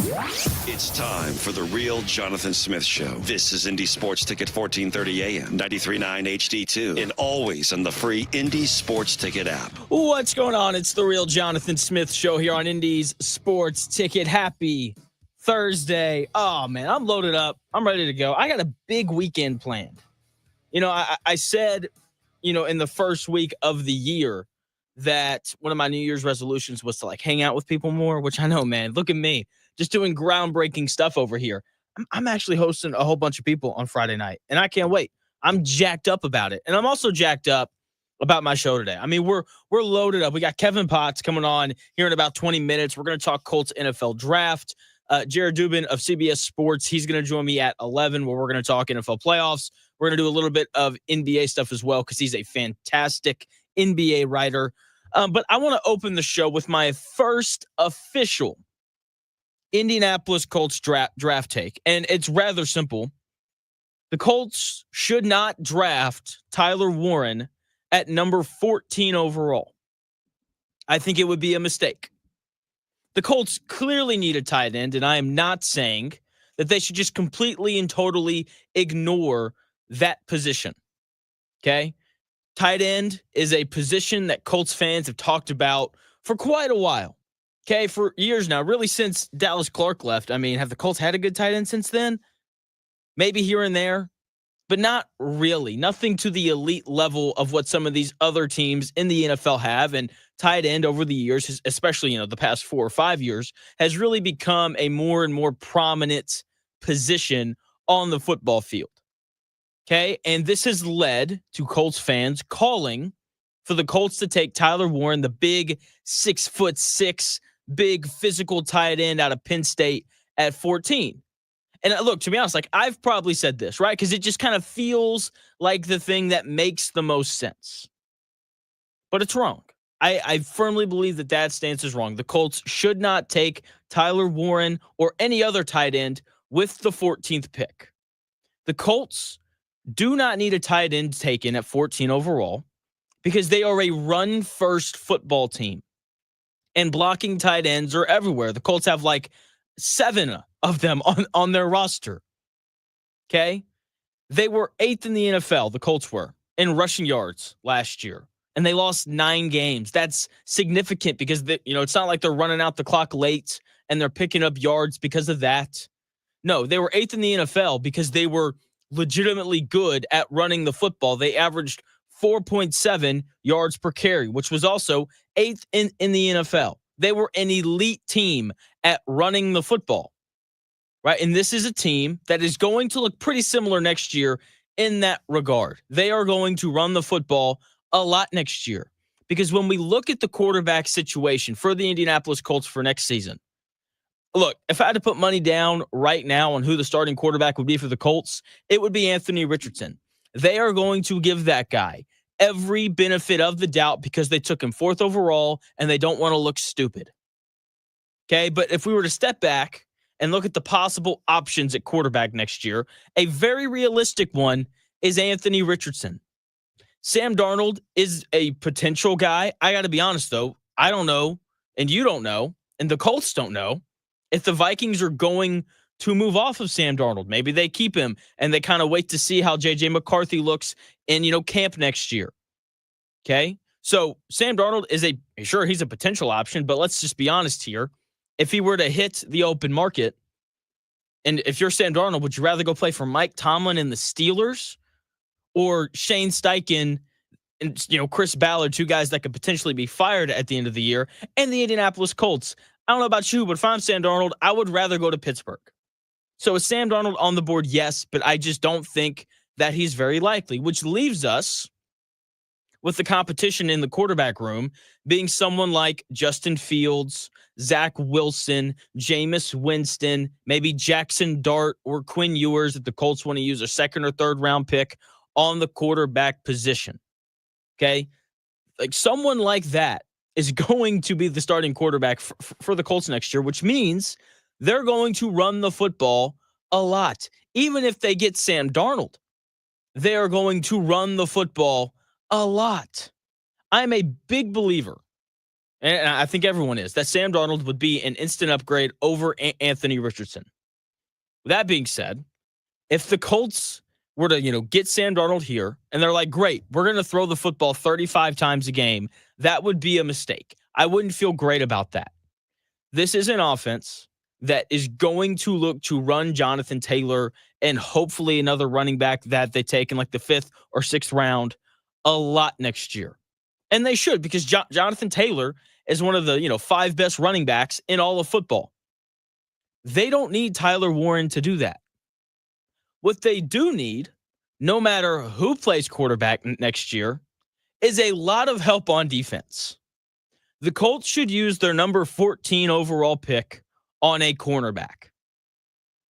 It's time for the real Jonathan Smith Show. This is Indy Sports Ticket 1430 AM, 93.9 HD2, and always on the free Indy Sports Ticket app. What's going on? It's the real Jonathan Smith Show here on Indy's Sports Ticket. Happy Thursday. Oh, man, I'm loaded up. I'm ready to go. I got a big weekend planned. I said, in the first week of the year that one of my New Year's resolutions was to, hang out with people more, which I know, man, look at me. Just doing groundbreaking stuff over here. I'm actually hosting a whole bunch of people on Friday night, and I can't wait. I'm jacked up about it, and I'm also jacked up about my show today. I mean, we're loaded up. We got Kevin Potts coming on here in about 20 minutes. We're going to talk Colts NFL draft. Jared Dubin of CBS Sports, he's going to join me at 11, where we're going to talk NFL playoffs. We're going to do a little bit of NBA stuff as well because he's a fantastic NBA writer. But I want to open the show with my first official Indianapolis Colts draft take, and it's rather simple. The Colts should not draft Tyler Warren at number 14 overall. I think it would be a mistake. The Colts clearly need a tight end, and I am not saying that they should just completely and totally ignore that position. Okay? Tight end is a position that Colts fans have talked about for quite a while. Okay, for years now, really since Dallas Clark left. I mean, have the Colts had a good tight end since then? Maybe here and there, but not really. Nothing to the elite level of what some of these other teams in the NFL have. And tight end over the years, especially, the past 4 or 5 years, has really become a more and more prominent position on the football field. Okay, and this has led to Colts fans calling for the Colts to take Tyler Warren, the big 6'6", big physical tight end out of Penn State at 14. And look, to be honest, I've probably said this, right? Because it just kind of feels like the thing that makes the most sense. But it's wrong. I firmly believe that stance is wrong. The Colts should not take Tyler Warren or any other tight end with the 14th pick. The Colts do not need a tight end taken at 14 overall because they are a run-first football team. And blocking tight ends are everywhere. The Colts have 7 of them on their roster. Okay? They were 8th in the NFL, the Colts were, in rushing yards last year. And they lost 9 games. That's significant because it's not like they're running out the clock late and they're picking up yards because of that. No, they were 8th in the NFL because they were legitimately good at running the football. They averaged 4.7 yards per carry, which was also 8th in the NFL. They were an elite team at running the football, right? And this is a team that is going to look pretty similar next year in that regard. They are going to run the football a lot next year because when we look at the quarterback situation for the Indianapolis Colts for next season, look, if I had to put money down right now on who the starting quarterback would be for the Colts, it would be Anthony Richardson. They are going to give that guy every benefit of the doubt because they took him 4th overall and they don't want to look stupid. Okay, but if we were to step back and look at the possible options at quarterback next year, a very realistic one is Anthony Richardson. Sam Darnold is a potential guy. I got to be honest, though. I don't know, and you don't know, and the Colts don't know if the Vikings are going to move off of Sam Darnold. Maybe they keep him and they kind of wait to see how J.J. McCarthy looks in, camp next year. Okay? So Sam Darnold is he's a potential option, but let's just be honest here. If he were to hit the open market, and if you're Sam Darnold, would you rather go play for Mike Tomlin and the Steelers or Shane Steichen and, Chris Ballard, 2 guys that could potentially be fired at the end of the year, and the Indianapolis Colts? I don't know about you, but if I'm Sam Darnold, I would rather go to Pittsburgh. So is Sam Darnold on the board? Yes, but I just don't think that he's very likely, which leaves us with the competition in the quarterback room being someone like Justin Fields, Zach Wilson, Jameis Winston, maybe Jackson Dart or Quinn Ewers if the Colts want to use a 2nd or 3rd round pick on the quarterback position. Okay? Someone like that is going to be the starting quarterback for the Colts next year, which means they're going to run the football a lot. Even if they get Sam Darnold, they are going to run the football a lot. I'm a big believer and I think everyone is, that Sam Darnold would be an instant upgrade over Anthony Richardson. With that being said, if the Colts were to, get Sam Darnold here and they're like, great, we're going to throw the football 35 times a game, that would be a mistake. I wouldn't feel great about that. This is an offense that is going to look to run Jonathan Taylor and hopefully another running back that they take in like the 5th or 6th round a lot next year. And they should, because Jonathan Taylor is one of the, 5 best running backs in all of football. They don't need Tyler Warren to do that. What they do need, no matter who plays quarterback next year, is a lot of help on defense. The Colts should use their number 14 overall pick on a cornerback.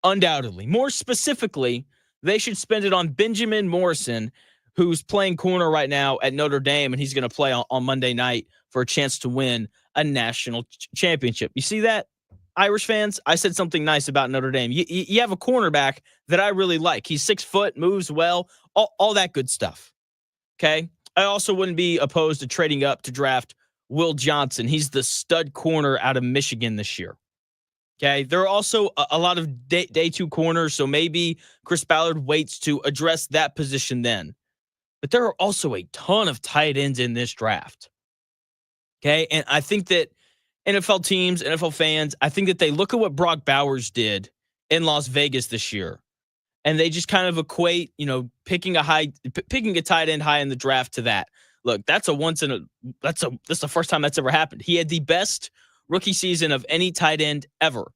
Undoubtedly. More specifically, they should spend it on Benjamin Morrison, who's playing corner right now at Notre Dame, and he's going to play on Monday night for a chance to win a national championship. You see that, Irish fans? I said something nice about Notre Dame. You have a cornerback that I really like. He's 6 foot, moves well, all that good stuff. Okay? I also wouldn't be opposed to trading up to draft Will Johnson. He's the stud corner out of Michigan this year. Okay, there are also a lot of day 2 corners, so maybe Chris Ballard waits to address that position then. But there are also a ton of tight ends in this draft. Okay, and I think that NFL teams, NFL fans, I think that they look at what Brock Bowers did in Las Vegas this year, and they just kind of equate, picking a tight end high in the draft to that. Look, that's the first time that's ever happened. He had the best rookie season of any tight end ever.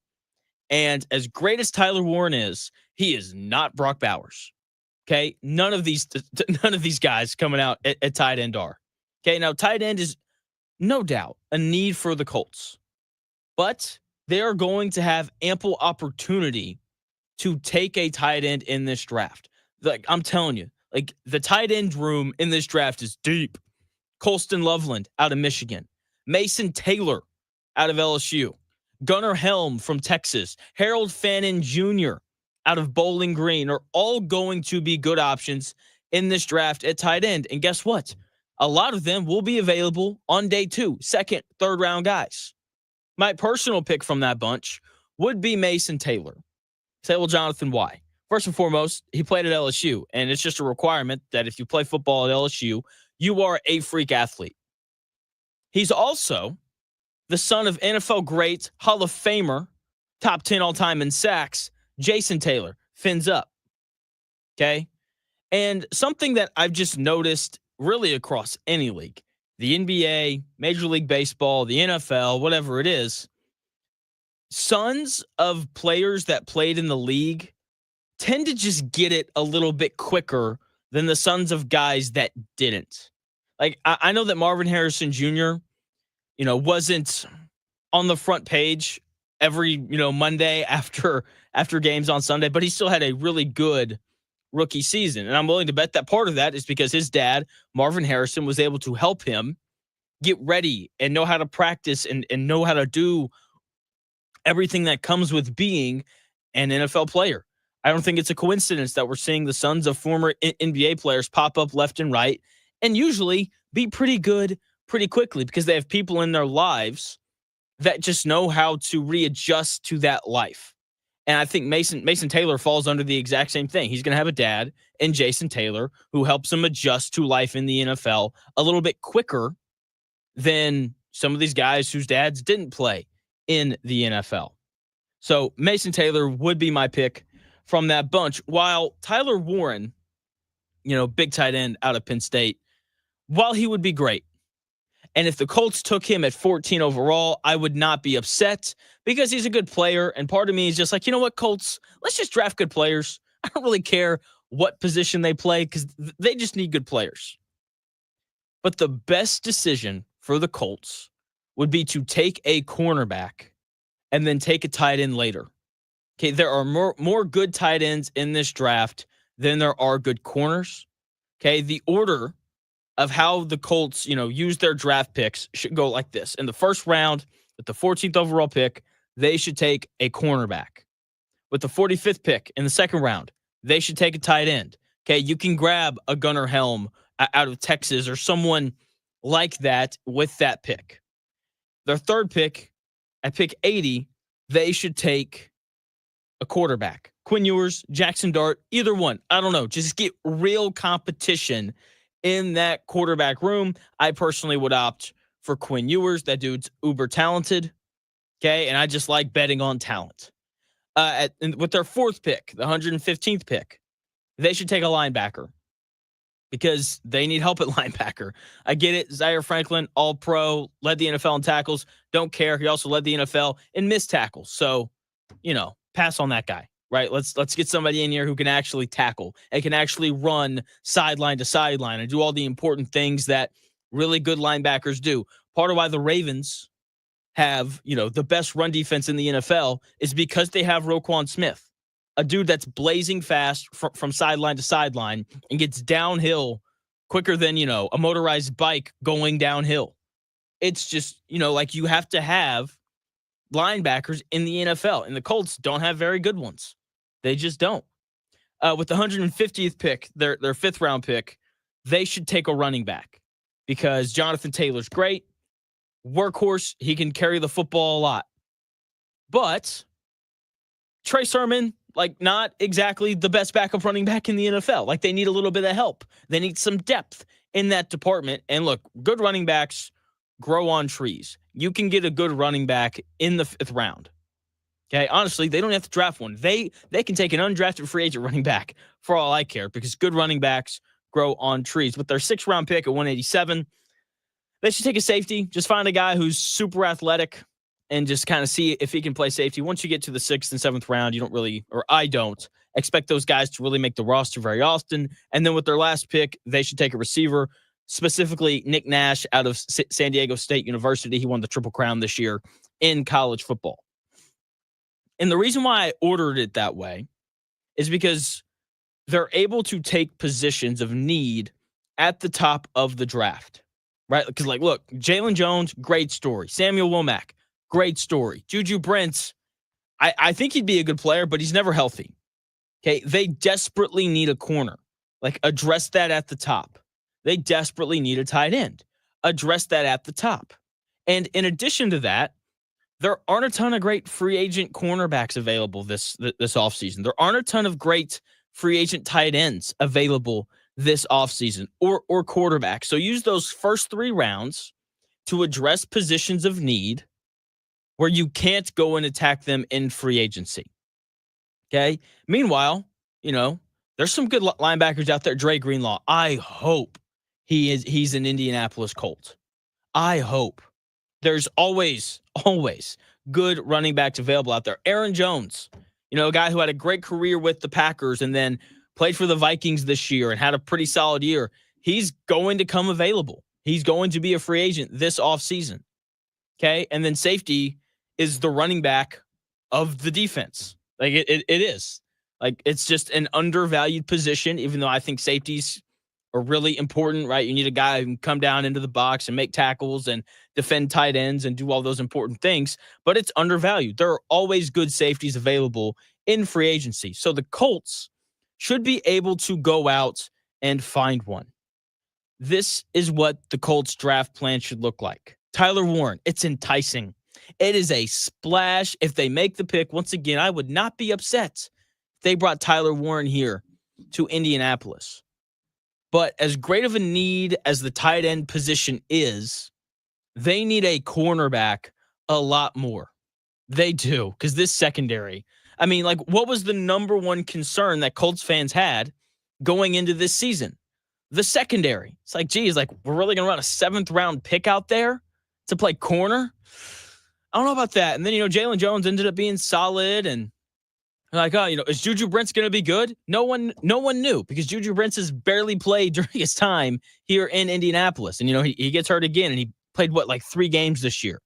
And as great as Tyler Warren is, he is not Brock Bowers. Okay? None of these guys coming out at tight end are. Okay? Now, tight end is no doubt a need for the Colts. But they are going to have ample opportunity to take a tight end in this draft. Like, I'm telling you, the tight end room in this draft is deep. Colston Loveland out of Michigan. Mason Taylor out of LSU. Gunnar Helm from Texas. Harold Fannin Jr. out of Bowling Green are all going to be good options in this draft at tight end. And guess what? A lot of them will be available on day 2, 2nd, 3rd round guys. My personal pick from that bunch would be Mason Taylor. Say, well, Jonathan, why? First and foremost, he played at LSU, and it's just a requirement that if you play football at LSU, you are a freak athlete. He's also the son of NFL great, Hall of Famer, top 10 all-time in sacks, Jason Taylor, fins up. Okay? And something that I've just noticed really across any league, the NBA, Major League Baseball, the NFL, whatever it is, sons of players that played in the league tend to just get it a little bit quicker than the sons of guys that didn't. Like, I know that Marvin Harrison Jr., wasn't on the front page every, Monday after games on Sunday, but he still had a really good rookie season. And I'm willing to bet that part of that is because his dad, Marvin Harrison, was able to help him get ready and know how to practice and know how to do everything that comes with being an NFL player. I don't think it's a coincidence that we're seeing the sons of former NBA players pop up left and right and usually be pretty good pretty quickly because they have people in their lives that just know how to readjust to that life. And I think Mason Taylor falls under the exact same thing. He's going to have a dad in Jason Taylor who helps him adjust to life in the NFL a little bit quicker than some of these guys whose dads didn't play in the NFL. So Mason Taylor would be my pick from that bunch, while Tyler Warren, big tight end out of Penn State, while he would be great, and if the Colts took him at 14 overall, I would not be upset because he's a good player. And part of me is just like, you know what, Colts, let's just draft good players. I don't really care what position they play because they just need good players. But the best decision for the Colts would be to take a cornerback and then take a tight end later. Okay, there are more good tight ends in this draft than there are good corners. Okay, the order of how the Colts, use their draft picks should go like this. In the first round, with the 14th overall pick, they should take a cornerback. With the 45th pick in the second round, they should take a tight end. Okay, you can grab a Gunnar Helm out of Texas or someone like that with that pick. Their third pick, at pick 80, they should take a quarterback. Quinn Ewers, Jackson Dart, either one. I don't know. Just get real competition in that quarterback room. I personally would opt for Quinn Ewers. That dude's uber talented. Okay, and I just like betting on talent. With their fourth pick, the 115th pick, they should take a linebacker because they need help at linebacker. I get it. Zaire Franklin, all-pro, led the NFL in tackles. Don't care. He also led the NFL in missed tackles. So, pass on that guy, right? Let's get somebody in here who can actually tackle and can actually run sideline to sideline and do all the important things that really good linebackers do. Part of why the Ravens have, the best run defense in the NFL is because they have Roquan Smith, a dude that's blazing fast from sideline to sideline and gets downhill quicker than, a motorized bike going downhill. It's just, you have to have linebackers in the NFL, and the Colts don't have very good ones. They just don't. With the 150th pick, their fifth round pick, they should take a running back because Jonathan Taylor's great. Workhorse, he can carry the football a lot. But Trey Sermon, not exactly the best backup running back in the NFL. They need a little bit of help. They need some depth in that department. And look, good running backs grow on trees. You can get a good running back in the fifth round. Okay, honestly, they don't have to draft one. They can take an undrafted free agent running back for all I care because good running backs grow on trees. With their sixth round pick at 187, they should take a safety. Just find a guy who's super athletic and just kind of see if he can play safety. Once you get to the sixth and seventh round, you don't really, or I don't, expect those guys to really make the roster very often. And then with their last pick, they should take a receiver, specifically Nick Nash out of San Diego State University. He won the Triple Crown this year in college football. And the reason why I ordered it that way is because they're able to take positions of need at the top of the draft. Right? Because, look, Jalen Jones, great story. Samuel Womack, great story. Juju Brents, I think he'd be a good player, but he's never healthy. Okay? They desperately need a corner. Address that at the top. They desperately need a tight end. Address that at the top. And in addition to that, there aren't a ton of great free agent cornerbacks available this offseason. There aren't a ton of great free agent tight ends available this offseason or quarterback. So use those first three rounds to address positions of need where you can't go and attack them in free agency. Okay. Meanwhile, there's some good linebackers out there. Dre Greenlaw, I hope he's an Indianapolis Colt. I hope. There's always good running backs available out there. Aaron Jones, a guy who had a great career with the Packers and then played for the Vikings this year and had a pretty solid year. He's going to come available. He's going to be a free agent this offseason. Okay. And then safety is the running back of the defense. It is. It's just an undervalued position, even though I think safeties are really important, right? You need a guy who can come down into the box and make tackles and defend tight ends and do all those important things, but it's undervalued. There are always good safeties available in free agency. So the Colts should be able to go out and find one. This is what the Colts draft plan should look like. Tyler Warren, it's enticing. It is a splash. If they make the pick, once again, I would not be upset if they brought Tyler Warren here to Indianapolis. But as great of a need as the tight end position is, they need a cornerback a lot more. They do, because this secondary, what was the number one concern that Colts fans had going into this season? The secondary. It's we're really going to run a seventh round pick out there to play corner? I don't know about that. And then, Jalen Jones ended up being solid and is Juju Brents going to be good? No one knew because Juju Brents has barely played during his time here in Indianapolis. And, he gets hurt again and he played 3 games this year.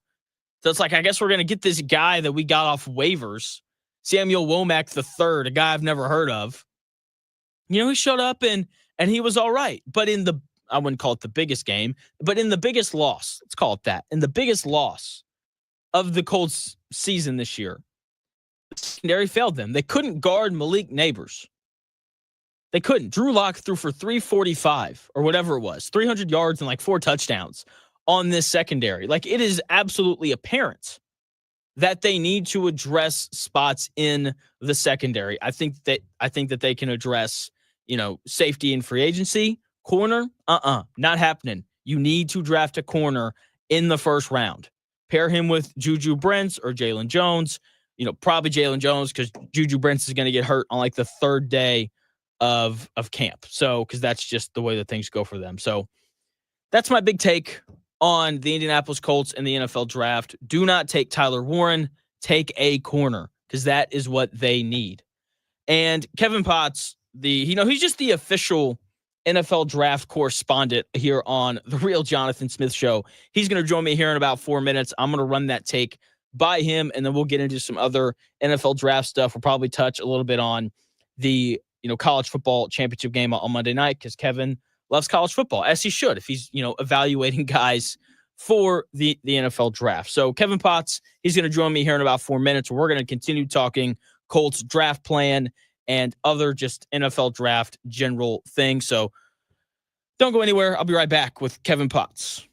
So it's I guess we're going to get this guy that we got off waivers, Samuel Womack III, a guy I've never heard of. He showed up and he was all right. But I wouldn't call it the biggest game, but in the biggest loss, let's call it that, in the biggest loss of the Colts season this year, the secondary failed them. They couldn't guard Malik Neighbors. They couldn't. Drew Lock threw for 345 or whatever it was, 300 yards and 4 touchdowns on this secondary. Like, it is absolutely apparent that they need to address spots in the secondary. I think that they can address, safety and free agency. Corner, not happening. You need to draft a corner in the first round. Pair him with Juju Brents or Jalen Jones. Probably Jalen Jones, because Juju Brents is going to get hurt on like the third day of camp. So, because that's just the way that things go for them. So that's my big take on the Indianapolis Colts and the NFL draft. Do not take Tyler Warren. Take a corner, because that is what they need. And Kevin Potts, he's just the official NFL draft correspondent here on the Real Jonathan Smith Show. He's going to join me here in about 4 minutes. I'm going to run that take by him, and then we'll get into some other NFL draft stuff. We'll probably touch a little bit on the college football championship game on Monday night, because Kevin loves college football, as he should, if he's evaluating guys for the NFL draft. So Kevin Potts, he's going to join me here in about 4 minutes. We're going to continue talking Colts draft plan and other just NFL draft general things. So don't go anywhere. I'll be right back with Kevin Potts.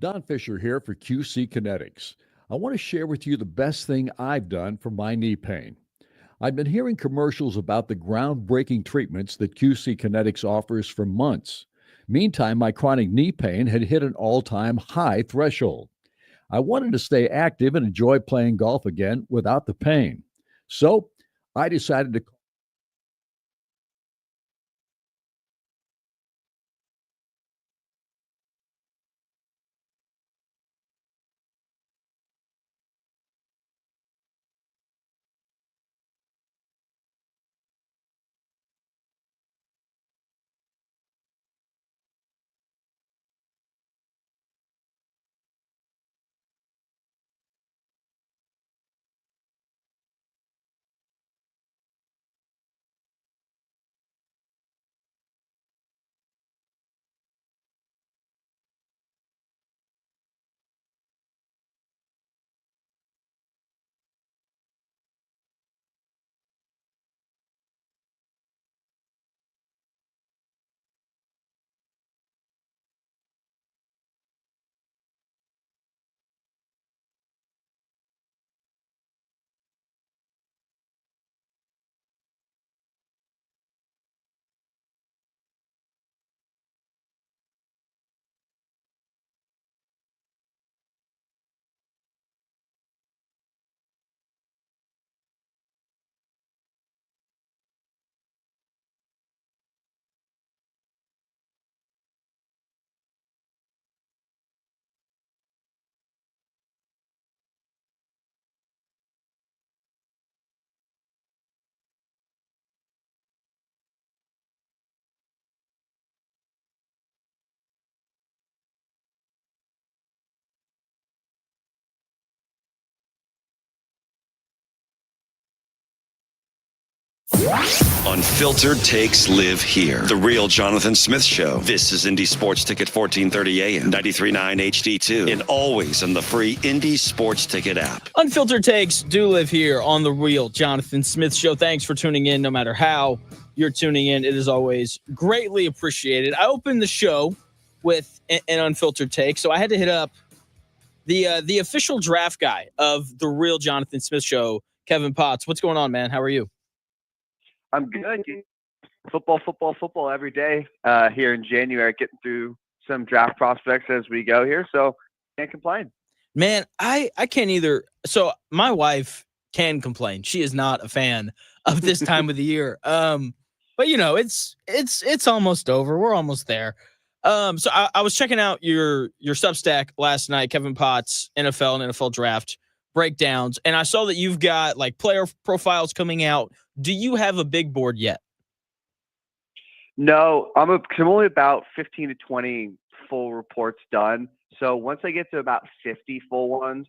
Don Fisher here for QC Kinetics. I want to share with you the best thing I've done for my knee pain. I've been hearing commercials about the groundbreaking treatments that QC Kinetics offers for months. Meantime, my chronic knee pain had hit an all-time high threshold. I wanted to stay active and enjoy playing golf again without the pain. So I decided to Unfiltered takes live here. The Real Jonathan Smith Show. This is Indy Sports Ticket 1430 AM, 93.9 HD2, and always on the free Indy Sports Ticket app. Unfiltered takes do live here on the Real Jonathan Smith Show. Thanks for tuning in, no matter how you're tuning in. It is always greatly appreciated. I opened the show with an unfiltered take, so I had to hit up the official draft guy of the Real Jonathan Smith Show, Kevin Potts. What's going on, man? How are you? I'm good. Football every day here in January, getting through some draft prospects as we go here, so can't complain. Man, I can't either. So my wife can complain. She is not a fan of this time of the year. But you know, it's almost over. We're almost there. So I was checking out your Substack last night, Kevin Potts, NFL and NFL draft breakdowns, and I saw that you've got like player profiles coming out. Do you have a big board yet? No, I'm only about 15 to 20 full reports done. So once I get to about 50 full ones,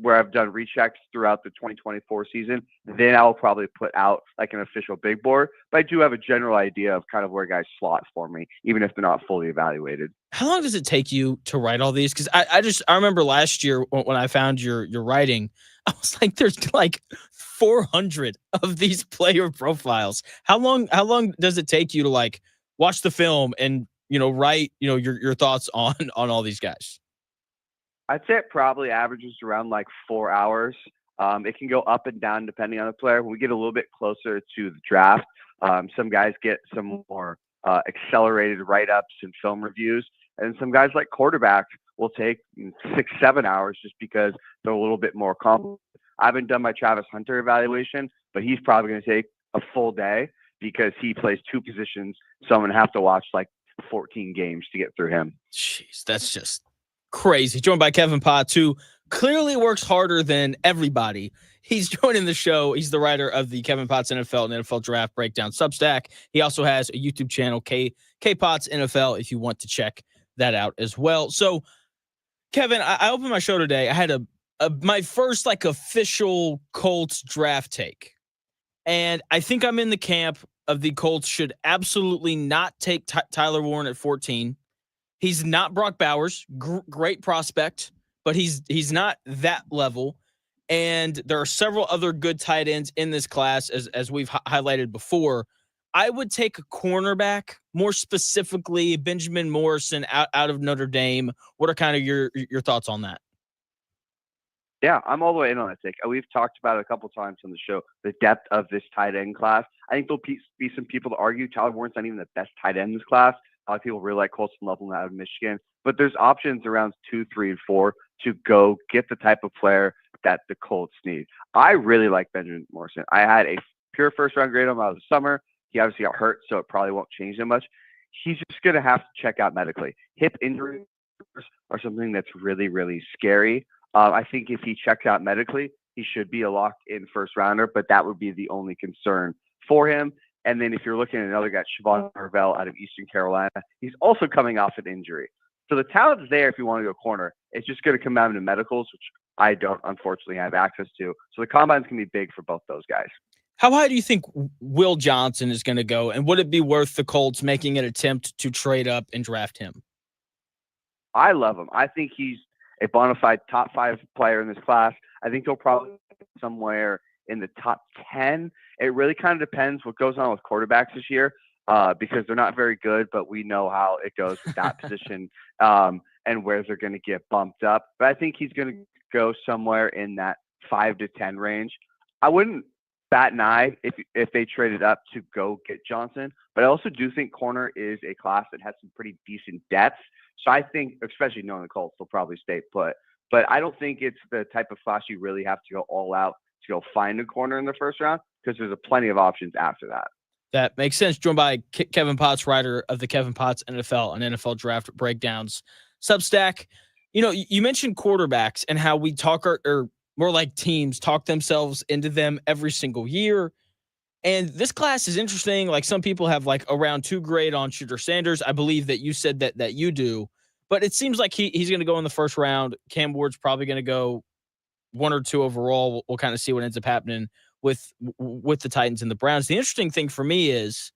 where I've done rechecks throughout the 2024 season, then I'll probably put out like an official big board. But I do have a general idea of kind of where guys slot for me, even if they're not fully evaluated. How long does it take you to write all these? Because I remember last year when I found your writing, I was like, there's like 400 of these player profiles. How long does it take you to like watch the film and write your thoughts on all these guys? I'd say it probably averages around like 4 hours. It can go up and down depending on the player. When we get a little bit closer to the draft, some guys get some more accelerated write-ups and film reviews. And some guys like quarterback will take 6-7 hours just because they're a little bit more complicated. I haven't done my Travis Hunter evaluation, but he's probably going to take a full day because he plays two positions. So I'm going to have to watch like 14 games to get through him. Jeez, that's just crazy. Joined by Kevin Potts, who clearly works harder than everybody. He's joining the show. He's the writer of the Kevin Potts NFL and NFL Draft Breakdown Substack. He also has a YouTube channel, K Potts NFL, if you want to check that out as well. So, Kevin, I opened my show today. I had my first like official Colts draft take, and I think I'm in the camp of the Colts should absolutely not take Tyler Warren at 14. He's not Brock Bowers, great prospect, but he's not that level. And there are several other good tight ends in this class, as we've highlighted before. I would take a cornerback, more specifically Benjamin Morrison out of Notre Dame. What are kind of your thoughts on that? Yeah, I'm all the way in on that take. We've talked about it a couple times on the show, the depth of this tight end class. I think there'll be some people to argue Tyler Warren's not even the best tight end in this class. A lot of people really like Colson Loveland out of Michigan. But there's options around 2, 3, and 4 to go get the type of player that the Colts need. I really like Benjamin Morrison. I had a pure first-round grade on him out of the summer. He obviously got hurt, so it probably won't change that much. He's just going to have to check out medically. Hip injuries are something that's really, really scary. I think if he checks out medically, he should be a locked-in first-rounder, but that would be the only concern for him. And then if you're looking at another guy, Siobhan Marvell out of Eastern Carolina, he's also coming off an injury. So the talent's there if you want to go corner. It's just going to come down to medicals, which I don't unfortunately have access to. So the combine's going to be big for both those guys. How high do you think Will Johnson is going to go? And would it be worth the Colts making an attempt to trade up and draft him? I love him. I think he's a bona fide top 5 player in this class. I think he'll probably be somewhere in the top 10. It really kind of depends what goes on with quarterbacks this year because they're not very good, but we know how it goes with that position and where they're going to get bumped up. But I think he's going to go somewhere in that 5 to 10 range. I wouldn't bat an eye if they traded up to go get Johnson, but I also do think corner is a class that has some pretty decent depth. So I think, especially knowing the Colts, they'll probably stay put. But I don't think it's the type of class you really have to go all out to go find a corner in the first round because there's plenty of options after that. That makes sense. Joined by Kevin Potts, writer of the Kevin Potts NFL and NFL Draft Breakdowns Substack. You mentioned quarterbacks and how we talk or more like teams talk themselves into them every single year. And this class is interesting. Like some people have like a round 2 grade on Shooter Sanders. I believe that you said that you do, but it seems like he's going to go in the first round. Cam Ward's probably going to go 1 or 2 overall. We'll kind of see what ends up happening with the Titans and the Browns. The interesting thing for me is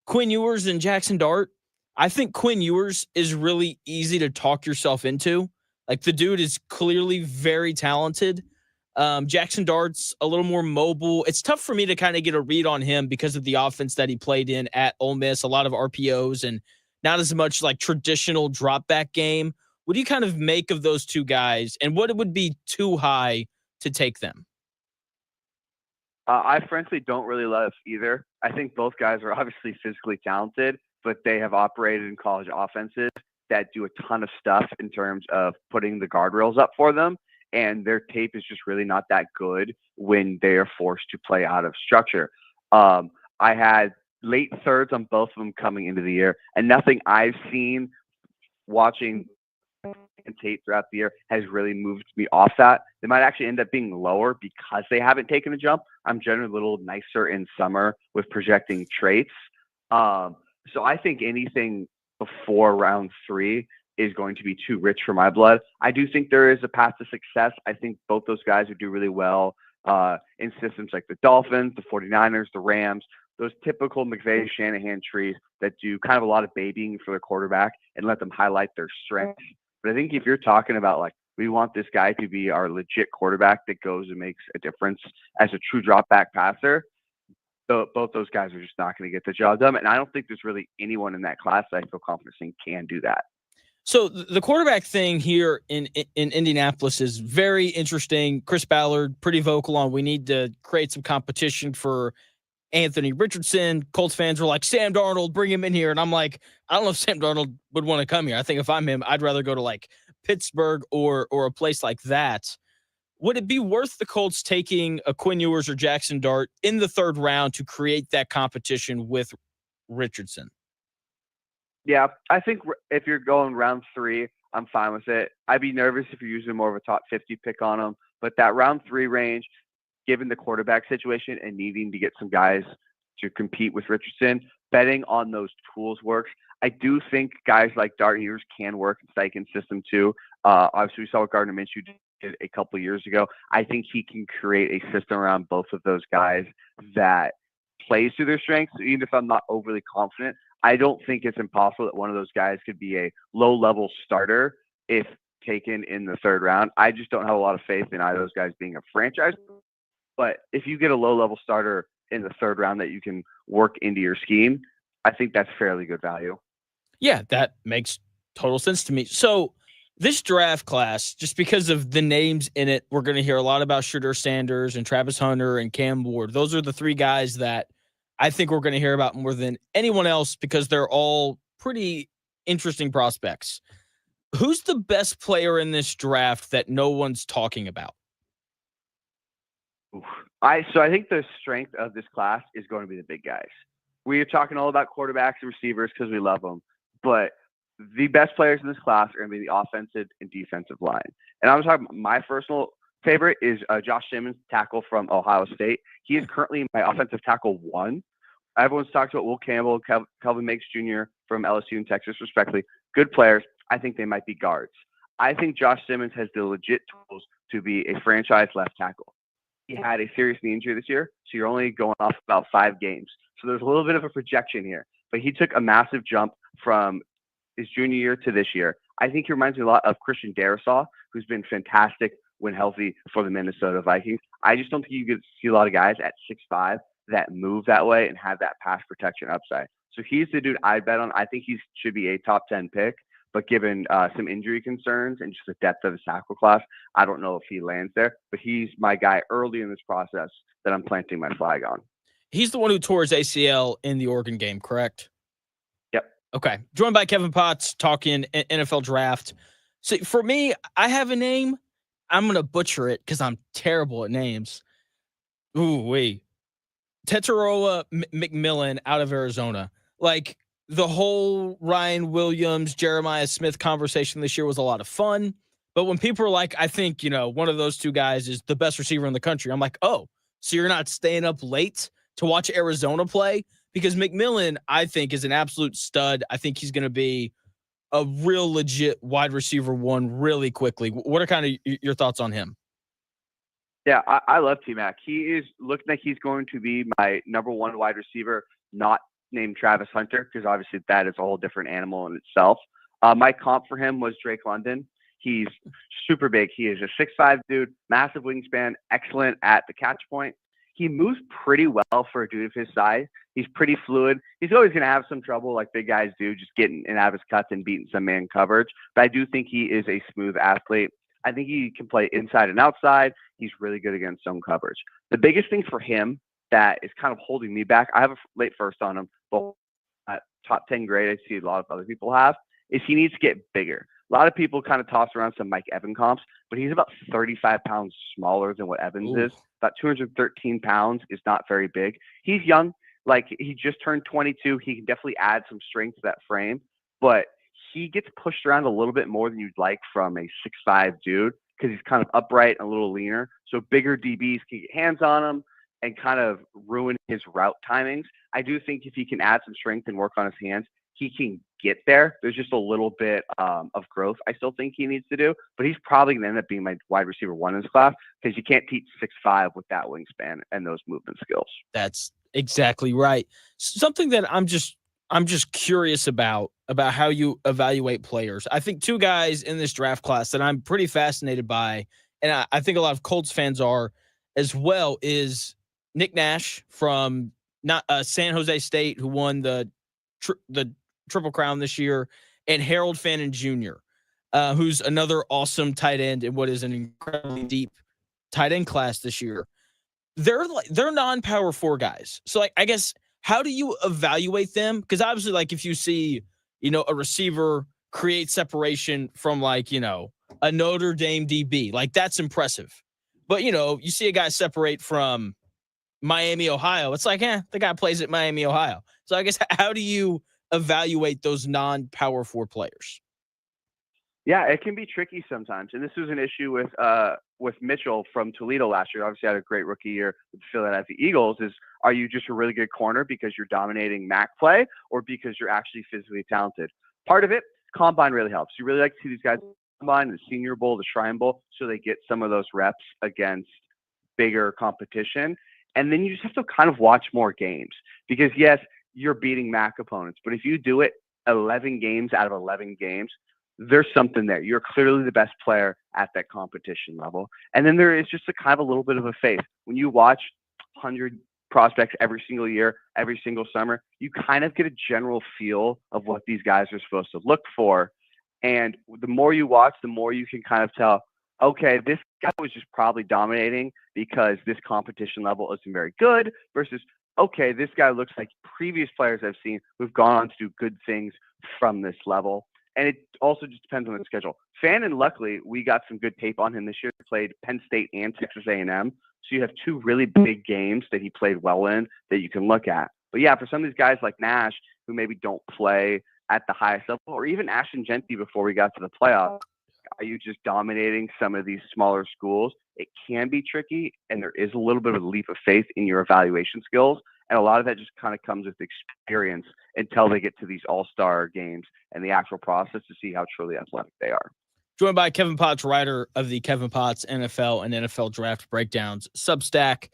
Quinn Ewers and Jackson Dart. I think Quinn Ewers is really easy to talk yourself into. Like, the dude is clearly very talented. Jackson Dart's a little more mobile. It's tough for me to kind of get a read on him because of the offense that he played in at Ole Miss, a lot of RPOs and not as much like traditional drop back game. What do you kind of make of those two guys, and what would be too high to take them? I frankly don't really love either. I think both guys are obviously physically talented, but they have operated in college offenses that do a ton of stuff in terms of putting the guardrails up for them. And their tape is just really not that good when they are forced to play out of structure. I had late thirds on both of them coming into the year, and nothing I've seen watching and tape throughout the year has really moved me off that. They might actually end up being lower because they haven't taken a jump. I'm generally a little nicer in summer with projecting traits. So I think anything before round 3 is going to be too rich for my blood. I do think there is a path to success. I think both those guys would do really well in systems like the Dolphins, the 49ers, the Rams, those typical McVay Shanahan trees that do kind of a lot of babying for their quarterback and let them highlight their strengths. But I think if you're talking about, like, we want this guy to be our legit quarterback that goes and makes a difference as a true drop back passer, both those guys are just not going to get the job done. And I don't think there's really anyone in that class that I feel confident in can do that. So the quarterback thing here in Indianapolis is very interesting. Chris Ballard, pretty vocal on we need to create some competition for Anthony Richardson. Colts fans were like, Sam Darnold, bring him in here. And I'm like, I don't know if Sam Darnold would want to come here. I think if I'm him, I'd rather go to like Pittsburgh or a place like that. Would it be worth the Colts taking a Quinn Ewers or Jackson Dart in the 3rd round to create that competition with Richardson? Yeah, I think if you're going round 3, I'm fine with it. I'd be nervous if you're using more of a top 50 pick on them. But that round 3 range, given the quarterback situation and needing to get some guys to compete with Richardson, betting on those tools works. I do think guys like Dart Ewers can work in Steichen's system too. Obviously, we saw what Gardner Minshew did a couple of years ago. I think he can create a system around both of those guys that plays to their strengths. Even if I'm not overly confident, I don't think it's impossible that one of those guys could be a low-level starter if taken in the 3rd round. I just don't have a lot of faith in either of those guys being a franchise. But if you get a low-level starter in the 3rd round that you can work into your scheme, I think that's fairly good value. Yeah, that makes total sense to me. So this draft class, just because of the names in it, we're going to hear a lot about Shedeur Sanders and Travis Hunter and Cam Ward. Those are the 3 guys that I think we're going to hear about more than anyone else because they're all pretty interesting prospects. Who's the best player in this draft that no one's talking about? I think the strength of this class is going to be the big guys. We are talking all about quarterbacks and receivers because we love them, but the best players in this class are going to be the offensive and defensive line. And I'm talking, my personal favorite is Josh Simmons, tackle from Ohio State. He is currently my offensive tackle 1. Everyone's talked about Will Campbell, Kelvin Makes Jr. from LSU and Texas, respectively. Good players. I think they might be guards. I think Josh Simmons has the legit tools to be a franchise left tackle. He had a serious knee injury this year, so you're only going off about 5 games. So there's a little bit of a projection here. But he took a massive jump from his junior year to this year. I think he reminds me a lot of Christian Darrisaw, who's been fantastic when healthy for the Minnesota Vikings. I just don't think you could see a lot of guys at 6'5" that move that way and have that pass protection upside. So he's the dude I bet on. I think he should be a top 10 pick, but given some injury concerns and just the depth of his tackle class, I don't know if he lands there, but he's my guy early in this process that I'm planting my flag on. He's the one who tore his ACL in the Oregon game, correct? Yep. Okay. Joined by Kevin Potts talking NFL draft. So for me, I have a name. I'm going to butcher it because I'm terrible at names. Ooh-wee. Tetairoa McMillan out of Arizona. Like, the whole Ryan Williams, Jeremiah Smith conversation this year was a lot of fun. But when people are like, I think, one of those 2 guys is the best receiver in the country, I'm like, oh, so you're not staying up late to watch Arizona play? Because McMillan, I think, is an absolute stud. I think he's going to be a real legit wide receiver 1 really quickly. What are kind of your thoughts on him? Yeah, I love T-Mac. He is looking like he's going to be my number one wide receiver, not named Travis Hunter, because obviously that is a whole different animal in itself. My comp for him was Drake London. He's super big. He is a 6'5" dude, massive wingspan, excellent at the catch point. He moves pretty well for a dude of his size. He's pretty fluid. He's always going to have some trouble like big guys do, just getting in out of his cuts and beating some man coverage. But I do think he is a smooth athlete. I think he can play inside and outside. He's really good against zone coverage. The biggest thing for him that is kind of holding me back, I have a late first on him, but at top 10 grade, I see a lot of other people have, is he needs to get bigger. A lot of people kind of toss around some Mike Evans comps, but he's about 35 pounds smaller than what Evans is. About 213 pounds is not very big. He's young. Like, he just turned 22. He can definitely add some strength to that frame, but he gets pushed around a little bit more than you'd like from a 6'5" dude because he's kind of upright and a little leaner. So bigger DBs can get hands on him and kind of ruin his route timings. I do think if he can add some strength and work on his hands, he can get there. There's just a little bit of growth I still think he needs to do, but he's probably going to end up being my wide receiver one in this class because you can't teach 6'5" with that wingspan and those movement skills. That's exactly right. Something that I'm just curious about how you evaluate players. I think two guys in this draft class that I'm pretty fascinated by, and I think a lot of Colts fans are as well, is Nick Nash from San Jose State, who won the Triple Crown this year, and Harold Fannin Jr., who's another awesome tight end in what is an incredibly deep tight end class this year. They're non-power 4 guys. So I guess, how do you evaluate them? Because obviously, like, if you see, a receiver create separation from, like, a Notre Dame DB, like, that's impressive. But, you see a guy separate from Miami, Ohio, it's like, the guy plays at Miami, Ohio. So I guess, how do you evaluate those non-power 4 players? Yeah, it can be tricky sometimes. And this was an issue with Mitchell from Toledo last year. Obviously had a great rookie year with the Philadelphia Eagles. Are you just a really good corner because you're dominating MAC play or because you're actually physically talented? Part of it, combine really helps. You really like to see these guys combine, the Senior Bowl, the Shrine Bowl, so they get some of those reps against bigger competition. And then you just have to kind of watch more games because, yes, you're beating MAC opponents. But if you do it 11 games out of 11 games, there's something there. You're clearly the best player at that competition level. And then there is just a kind of a little bit of a faith. When you watch 100 prospects every single year, every single summer, you kind of get a general feel of what these guys are supposed to look for. And the more you watch, the more you can kind of tell, okay, this guy was just probably dominating because this competition level isn't very good versus, okay, this guy looks like previous players I've seen who've gone on to do good things from this level. And it also just depends on the schedule. Fannin, luckily, we got some good tape on him this year. He played Penn State and Texas A&M. So you have two really big games that he played well in that you can look at. But yeah, for some of these guys like Nash, who maybe don't play at the highest level, or even Ashton Genty before we got to the playoffs, are you just dominating some of these smaller schools? It can be tricky, and there is a little bit of a leap of faith in your evaluation skills. And a lot of that just kind of comes with experience until they get to these all-star games and the actual process to see how truly athletic they are. Joined by Kevin Potts, writer of the Kevin Potts NFL and NFL Draft Breakdowns Substack.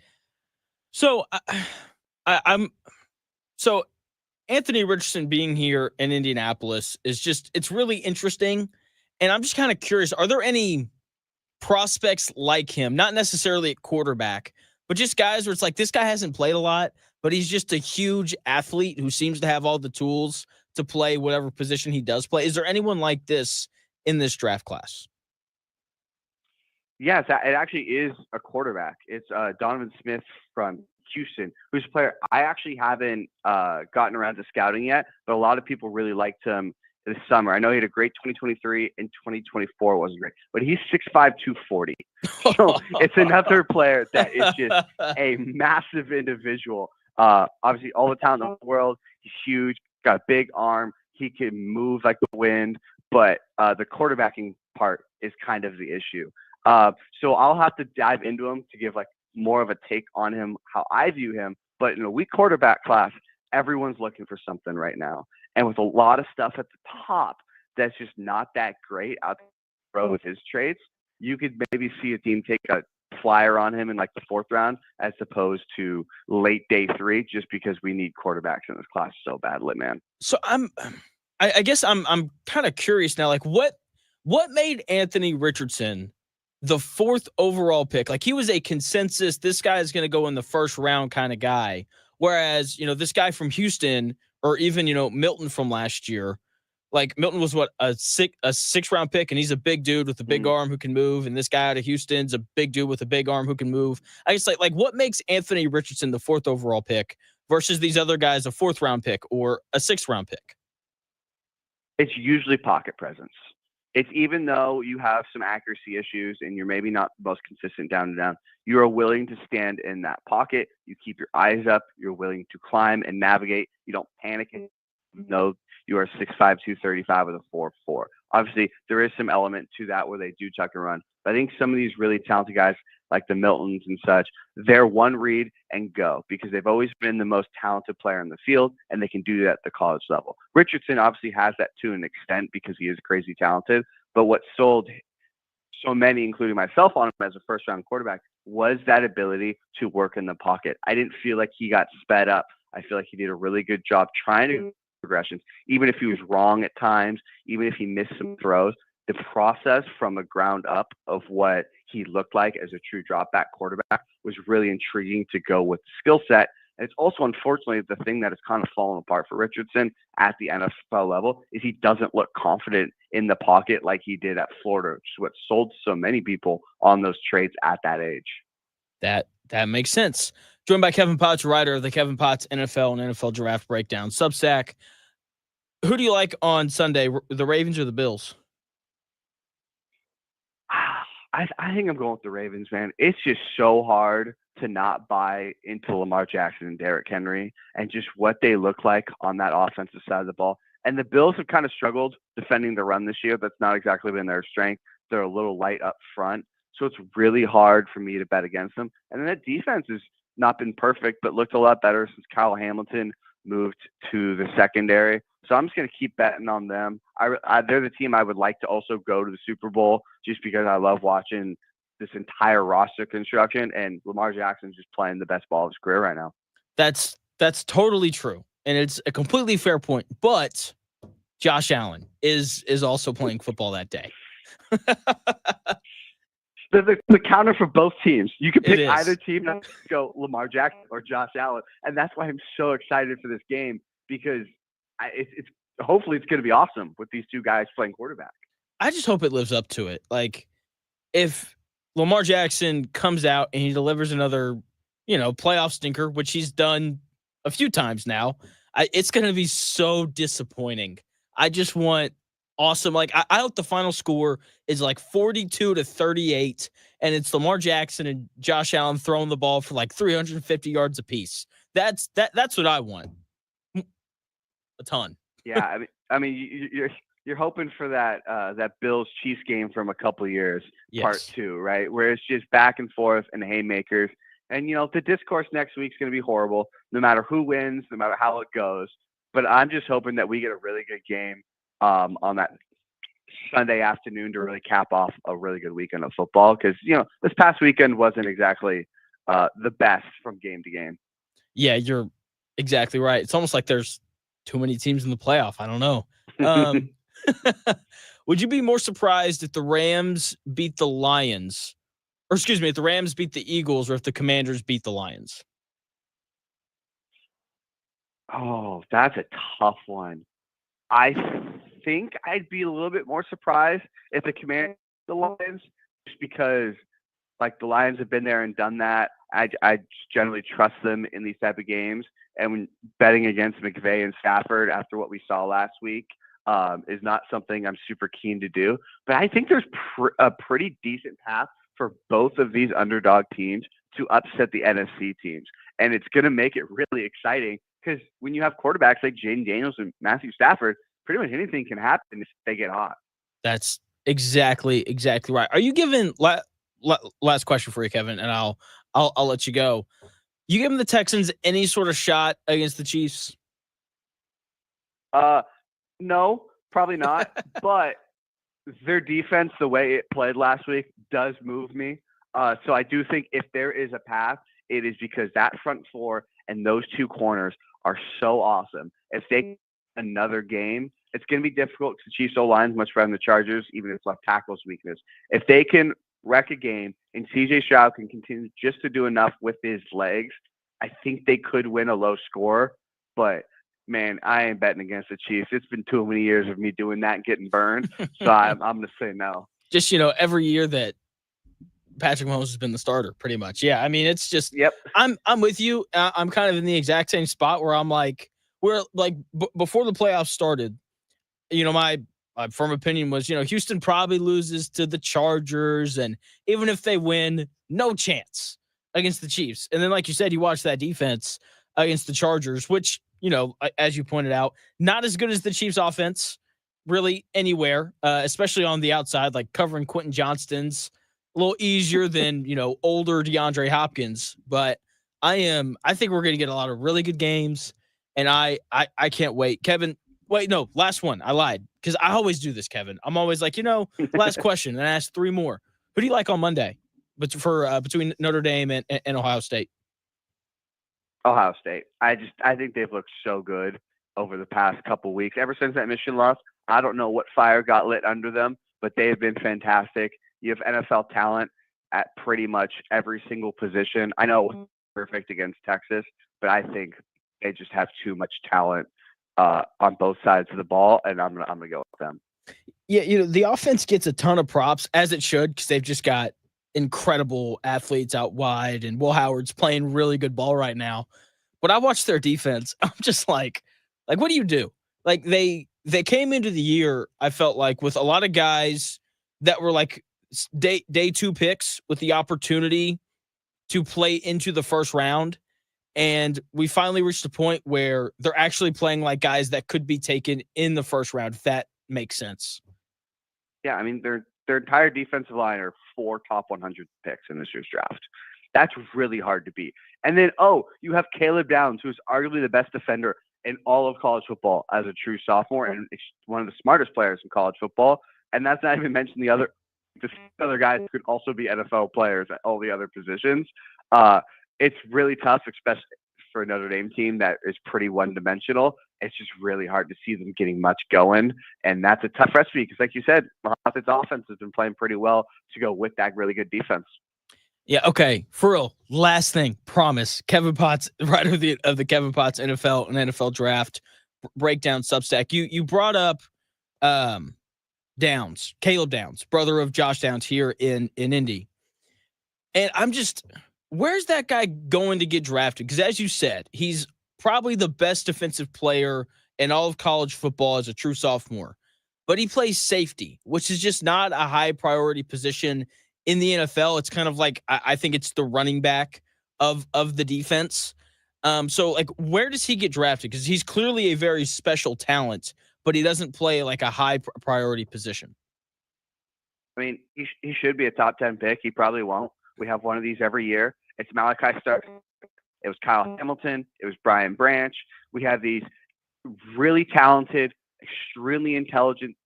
So so Anthony Richardson being here in Indianapolis it's really interesting. And I'm just kind of curious, are there any prospects like him, not necessarily at quarterback, but just guys where it's like, this guy hasn't played a lot, but he's just a huge athlete who seems to have all the tools to play whatever position he does play? Is there anyone like this in this draft class? Yes, it actually is a quarterback. It's Donovan Smith from Houston, who's a player I actually haven't gotten around to scouting yet, but a lot of people really liked him this summer. I know he had a great 2023 and 2024 wasn't great, but he's 6'5", 240. So it's another player that is just a massive individual. Obviously, all the talent in the world. He's huge, got a big arm. He can move like the wind, but the quarterbacking part is kind of the issue. So I'll have to dive into him to give like more of a take on him, how I view him. But in a weak quarterback class, everyone's looking for something right now. And with a lot of stuff at the top that's just not that great out there with his traits, you could maybe see a team take a flyer on him in like the 4th round as opposed to late day 3, just because we need quarterbacks in this class so badly, man. So I guess I'm kind of curious now, like what made Anthony Richardson the 4th overall pick? Like, he was a consensus, this guy is going to go in the 1st round kind of guy. Whereas, this guy from Houston, or even, Milton from last year, like Milton was a 6th round pick, and he's a big dude with a big arm who can move. And this guy out of Houston's a big dude with a big arm who can move. I guess like what makes Anthony Richardson the 4th overall pick versus these other guys a 4th round pick or a 6th round pick? It's usually pocket presence. It's even though you have some accuracy issues and you're maybe not the most consistent down and down, you are willing to stand in that pocket. You keep your eyes up. You're willing to climb and navigate. You don't panic. You know you are 6'5", 235 with a 4.4. Obviously, there is some element to that where they do tuck and run. But I think some of these really talented guys, like the Miltons and such, they're one read and go because they've always been the most talented player in the field, and they can do that at the college level. Richardson obviously has that to an extent because he is crazy talented. But what sold so many, including myself, on him as a first-round quarterback was that ability to work in the pocket. I didn't feel like he got sped up. I feel like he did a really good job trying to progressions, even if he was wrong at times, even if he missed some throws. The process from a ground up of what he looked like as a true drop back quarterback was really intriguing to go with the skill set. And it's also, unfortunately, the thing that has kind of fallen apart for Richardson at the NFL level is he doesn't look confident in the pocket like he did at Florida, which is what sold so many people on those trades at that age. That makes sense. Joined by Kevin Potts, writer of the Kevin Potts NFL and NFL Draft Breakdown Substack. Who do you like on Sunday, the Ravens or the Bills? I think I'm going with the Ravens, man. It's just so hard to not buy into Lamar Jackson and Derrick Henry and just what they look like on that offensive side of the ball. And the Bills have kind of struggled defending the run this year. That's not exactly been their strength. They're a little light up front. So it's really hard for me to bet against them. And then that defense has not been perfect, but looked a lot better since Kyle Hamilton moved to the secondary. So I'm just going to keep betting on them. They're the team I would like to also go to the Super Bowl just because I love watching this entire roster construction, and Lamar Jackson's just playing the best ball of his career right now. That's totally true, and it's a completely fair point. But Josh Allen is also playing football that day. The counter for both teams. You can pick either team and go Lamar Jackson or Josh Allen, and that's why I'm so excited for this game because it's hopefully it's going to be awesome with these two guys playing quarterback. I just hope it lives up to it. Like, if Lamar Jackson comes out and he delivers another, playoff stinker, which he's done a few times now, it's going to be so disappointing. I just want awesome. Like, I hope the final score is like 42-38, and it's Lamar Jackson and Josh Allen throwing the ball for like 350 yards apiece. That's what I want. A ton. Yeah, I mean, you're hoping for that Bills Chiefs game from a couple of years, yes. Part 2, right? Where it's just back and forth and haymakers. And the discourse next week's going to be horrible, no matter who wins, no matter how it goes. But I'm just hoping that we get a really good game on that Sunday afternoon to really cap off a really good weekend of football. Because this past weekend wasn't exactly the best from game to game. Yeah, you're exactly right. It's almost like there's too many teams in the playoff. I don't know. Would you be more surprised if the Rams beat the Lions? Or excuse me, if the Rams beat the Eagles or if the Commanders beat the Lions? Oh, that's a tough one. I think I'd be a little bit more surprised if the Commanders beat the Lions just because the Lions have been there and done that. I generally trust them in these type of games. And when betting against McVay and Stafford after what we saw last week is not something I'm super keen to do. But I think there's a pretty decent path for both of these underdog teams to upset the NFC teams. And it's going to make it really exciting because when you have quarterbacks like Jaden Daniels and Matthew Stafford, pretty much anything can happen if they get hot. That's exactly right. Are you giving last question for you, Kevin, and I'll let you go. You giving the Texans any sort of shot against the Chiefs? No, probably not. But their defense, the way it played last week, does move me. So I do think if there is a path, it is because that front four and those two corners are so awesome. If they another game, it's going to be difficult because the Chiefs O-line is much better than the Chargers, even if left tackle's weakness. If they can wreck a game and C.J. Stroud can continue just to do enough with his legs, I think they could win a low score. But man, I ain't betting against the Chiefs. It's been too many years of me doing that and getting burned. So I'm going to say no. Just, every year that Patrick Mahomes has been the starter, pretty much. Yeah, I mean, it's just. Yep. I'm with you. I'm kind of in the exact same spot where I'm like, before the playoffs started, my firm opinion was, Houston probably loses to the Chargers, and even if they win, no chance against the Chiefs. And then, like you said, you watch that defense against the Chargers, which, as you pointed out, not as good as the Chiefs offense really anywhere, especially on the outside, like covering Quentin Johnston's a little easier than, older DeAndre Hopkins. But I think we're going to get a lot of really good games, and I can't wait. Kevin, wait, no, last one. I lied because I always do this, Kevin. I'm always like, last question, and I ask three more. Who do you like on Monday between Notre Dame and Ohio State? Ohio State. I think they've looked so good over the past couple weeks. Ever since that Michigan loss, I don't know what fire got lit under them, but they have been fantastic. You have NFL talent at pretty much every single position. I know it was perfect against Texas, but I think they just have too much talent on both sides of the ball, and I'm gonna go with them. Yeah, the offense gets a ton of props, as it should, because they've just got incredible athletes out wide, and Will Howard's playing really good ball right now. But I watched their defense. I'm just like, what do you do? Like they came into the year, I felt like, with a lot of guys that were like day two picks with the opportunity to play into the first round. And we finally reached a point where they're actually playing like guys that could be taken in the first round, if that makes sense. Yeah, I mean, their entire defensive line are 4 top 100 picks in this year's draft. That's really hard to beat. And then, you have Caleb Downs, who's arguably the best defender in all of college football as a true sophomore and one of the smartest players in college football. And that's not even mentioning the other guys who could also be NFL players at all the other positions. It's really tough, especially for a Notre Dame team that is pretty one-dimensional. It's just really hard to see them getting much going, and that's a tough recipe because, like you said, Mahomes' offense has been playing pretty well to go with that really good defense. Yeah, okay, for real. Last thing, promise. Kevin Potts, writer of the Kevin Potts NFL and NFL Draft Breakdown Substack. You brought up Downs, Caleb Downs, brother of Josh Downs here in Indy, and I'm just. Where's that guy going to get drafted? Because as you said, he's probably the best defensive player in all of college football as a true sophomore. But he plays safety, which is just not a high priority position in the NFL. It's kind of like, I think it's the running back of the defense. So, like, where does he get drafted? Because he's clearly a very special talent, but he doesn't play like a high priority position. I mean, he should be a top 10 pick. He probably won't. We have one of these every year. It's Malachi Starks. It was Kyle Hamilton. It was Brian Branch. We have these really talented, extremely intelligent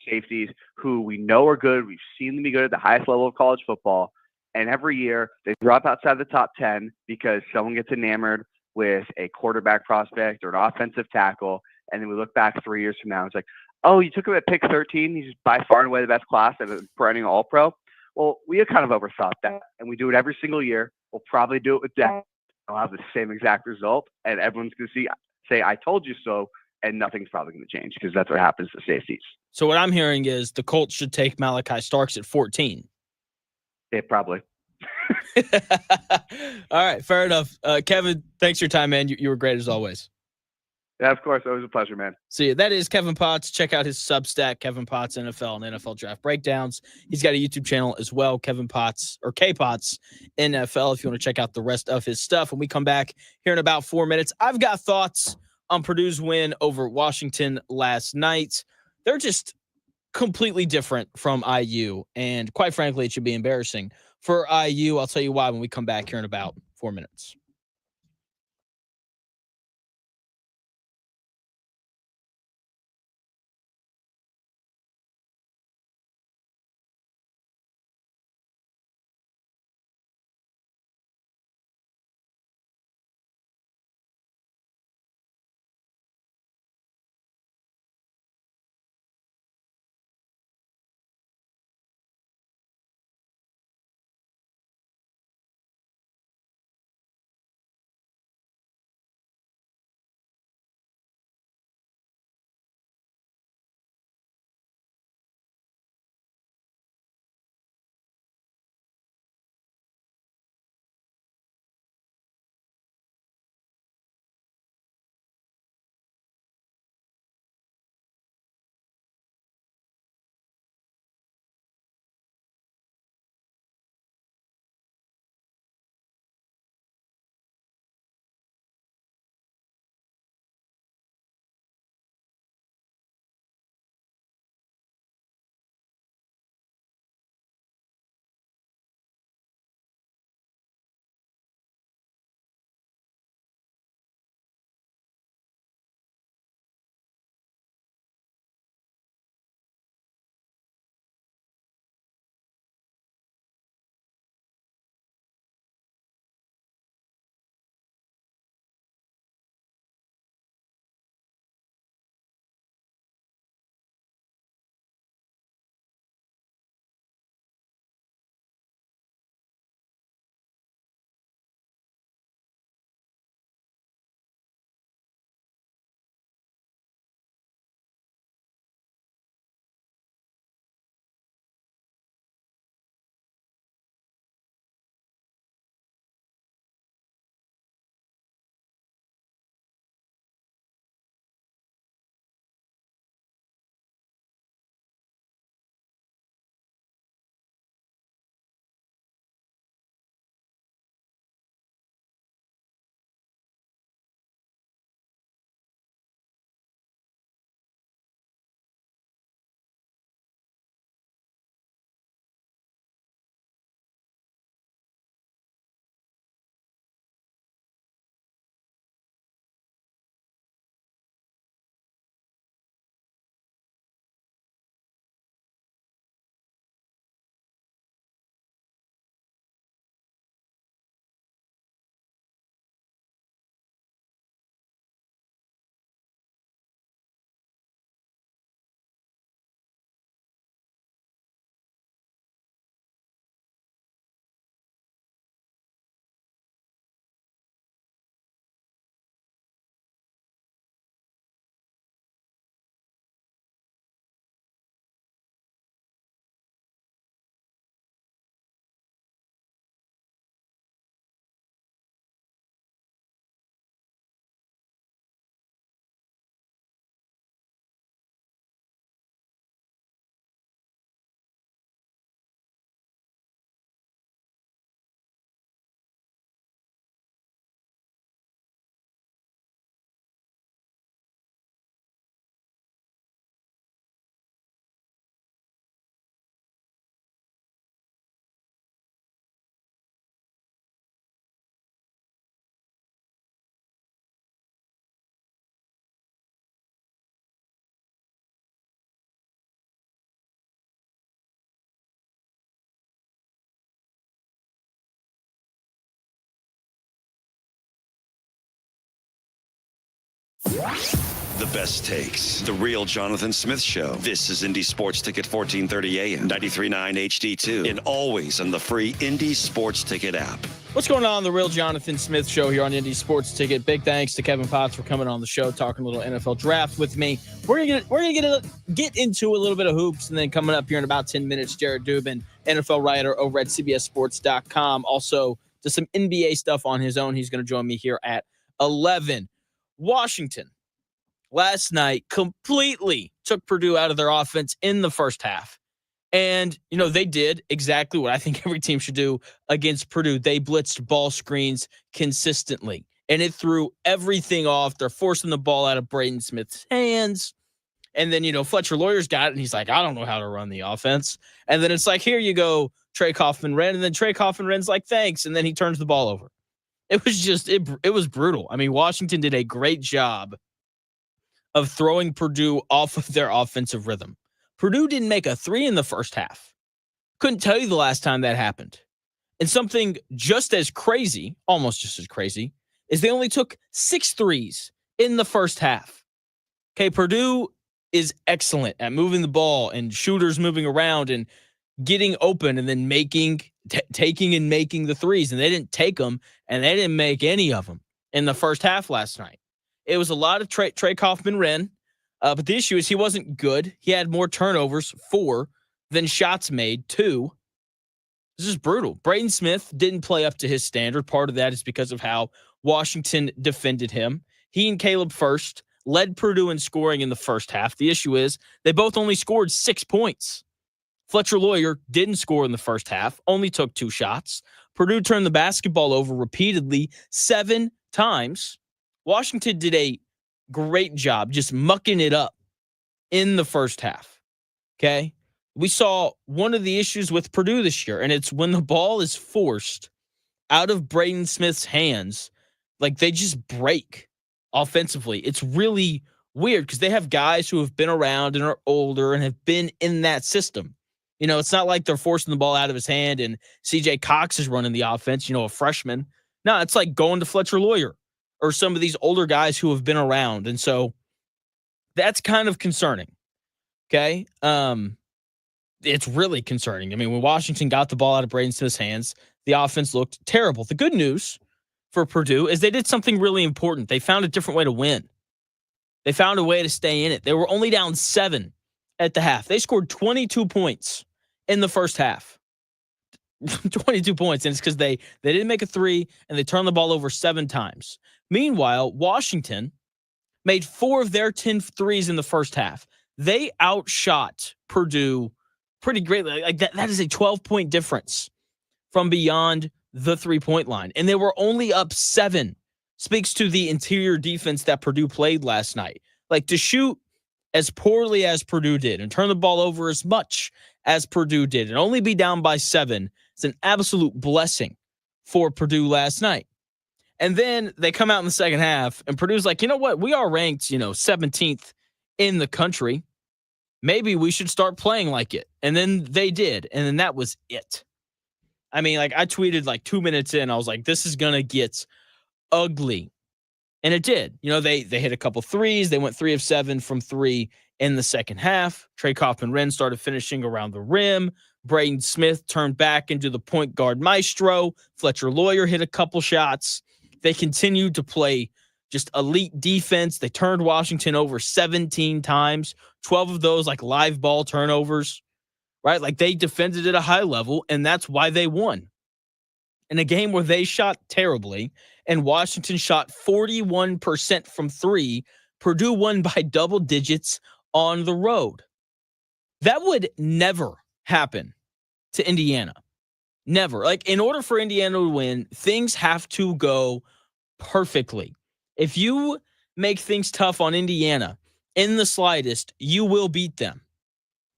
safeties who we know are good. We've seen them be good at the highest level of college football. And every year they drop outside the top 10 because someone gets enamored with a quarterback prospect or an offensive tackle. And then we look back 3 years from now. It's like, oh, you took him at pick 13. He's by far and away the best class at a perennial All-Pro. Well, we have kind of overthought that, and we do it every single year. We'll probably do it with Dak. I'll have the same exact result, and everyone's going to say, I told you so, and nothing's probably going to change because that's what happens to safeties. So what I'm hearing is the Colts should take Malachi Starks at 14. Yeah, probably. All right, fair enough. Kevin, thanks for your time, man. You were great as always. Yeah, of course. Always a pleasure, man. See you. That is Kevin Potts. Check out his Substack, Kevin Potts NFL and NFL Draft Breakdowns. He's got a YouTube channel as well, Kevin Potts or K Potts NFL, if you want to check out the rest of his stuff. When we come back here in about 4 minutes, I've got thoughts on Purdue's win over Washington last night. They're just completely different from IU, and quite frankly, it should be embarrassing for IU. I'll tell you why when we come back here in about 4 minutes. The best takes. The real Jonathan Smith Show. This is Indy Sports Ticket 1430 AM, 93.9 HD2, and always on the free Indy Sports Ticket app. What's going on? The real Jonathan Smith Show here on Indy Sports Ticket. Big thanks to Kevin Potts for coming on the show, talking a little NFL draft with me. We're gonna get into a little bit of hoops, and then coming up here in about 10 minutes, Jared Dubin, NFL writer over at CBSSports.com. Also, just some NBA stuff on his own. He's going to join me here at 11. Washington last night completely took Purdue out of their offense in the first half. And, they did exactly what I think every team should do against Purdue. They blitzed ball screens consistently, and it threw everything off. They're forcing the ball out of Braden Smith's hands. And then, Fletcher Lawyer's got it, and he's like, I don't know how to run the offense. And then it's like, here you go, Trey Kaufman-Renn. And then Trey Kaufman-Renn's like, thanks. And then he turns the ball over. It was just, it was brutal. I mean, Washington did a great job of throwing Purdue off of their offensive rhythm. Purdue didn't make a three in the first half. Couldn't tell you the last time that happened. And something just as crazy, almost just as crazy, is they only took 6 threes in the first half. Okay, Purdue is excellent at moving the ball and shooters moving around and getting open and then taking and making the threes. And they didn't take them, and they didn't make any of them in the first half last night. It was a lot of Trey Kaufman-Renn, but the issue is he wasn't good. He had more turnovers, 4, than shots made, 2. This is brutal. Braden Smith didn't play up to his standard. Part of that is because of how Washington defended him. He and Caleb First led Purdue in scoring in the first half. The issue is they both only scored 6 points. Fletcher Lawyer didn't score in the first half, only took 2 shots. Purdue turned the basketball over repeatedly 7 times. Washington did a great job just mucking it up in the first half. Okay? We saw one of the issues with Purdue this year, and it's when the ball is forced out of Braden Smith's hands, like they just break offensively. It's really weird because they have guys who have been around and are older and have been in that system. It's not like they're forcing the ball out of his hand and CJ Cox is running the offense, a freshman. No, it's like going to Fletcher Lawyer or some of these older guys who have been around. And so that's kind of concerning. Okay. It's really concerning. I mean, when Washington got the ball out of Braden Smith's hands, the offense looked terrible. The good news for Purdue is they did something really important. They found a different way to win. They found a way to stay in it. They were only down 7 at the half. They scored 22 points in the first half. 22 points, and it's because they didn't make a three, and they turned the ball over 7 times. Meanwhile, Washington made 4 of their 10 threes in the first half. They outshot Purdue pretty greatly. Like that is a 12-point difference from beyond the 3-point line, and they were only up 7. Speaks to the interior defense that Purdue played last night. Like, to shoot as poorly as Purdue did and turn the ball over as much as Purdue did and only be down by 7, it's an absolute blessing for Purdue last night. And then they come out in the second half, and Purdue's like, you know what? We are ranked, 17th in the country. Maybe we should start playing like it. And then they did, and then that was it. I mean, like, I tweeted like 2 minutes in, I was like, this is going to get ugly. And it did. They hit a couple threes. They went 3 of 7 from 3 in the second half. Trey Kaufman-Renn started finishing around the rim. Braden Smith turned back into the point guard maestro. Fletcher Lawyer hit a couple shots. They continued to play just elite defense. They turned Washington over 17 times, 12 of those like live ball turnovers, right? Like, they defended at a high level, and that's why they won. In a game where they shot terribly and Washington shot 41% from 3, Purdue won by double digits on the road. That would never happen to Indiana. Never. Like, in order for Indiana to win, things have to go perfectly. If you make things tough on Indiana in the slightest, you will beat them.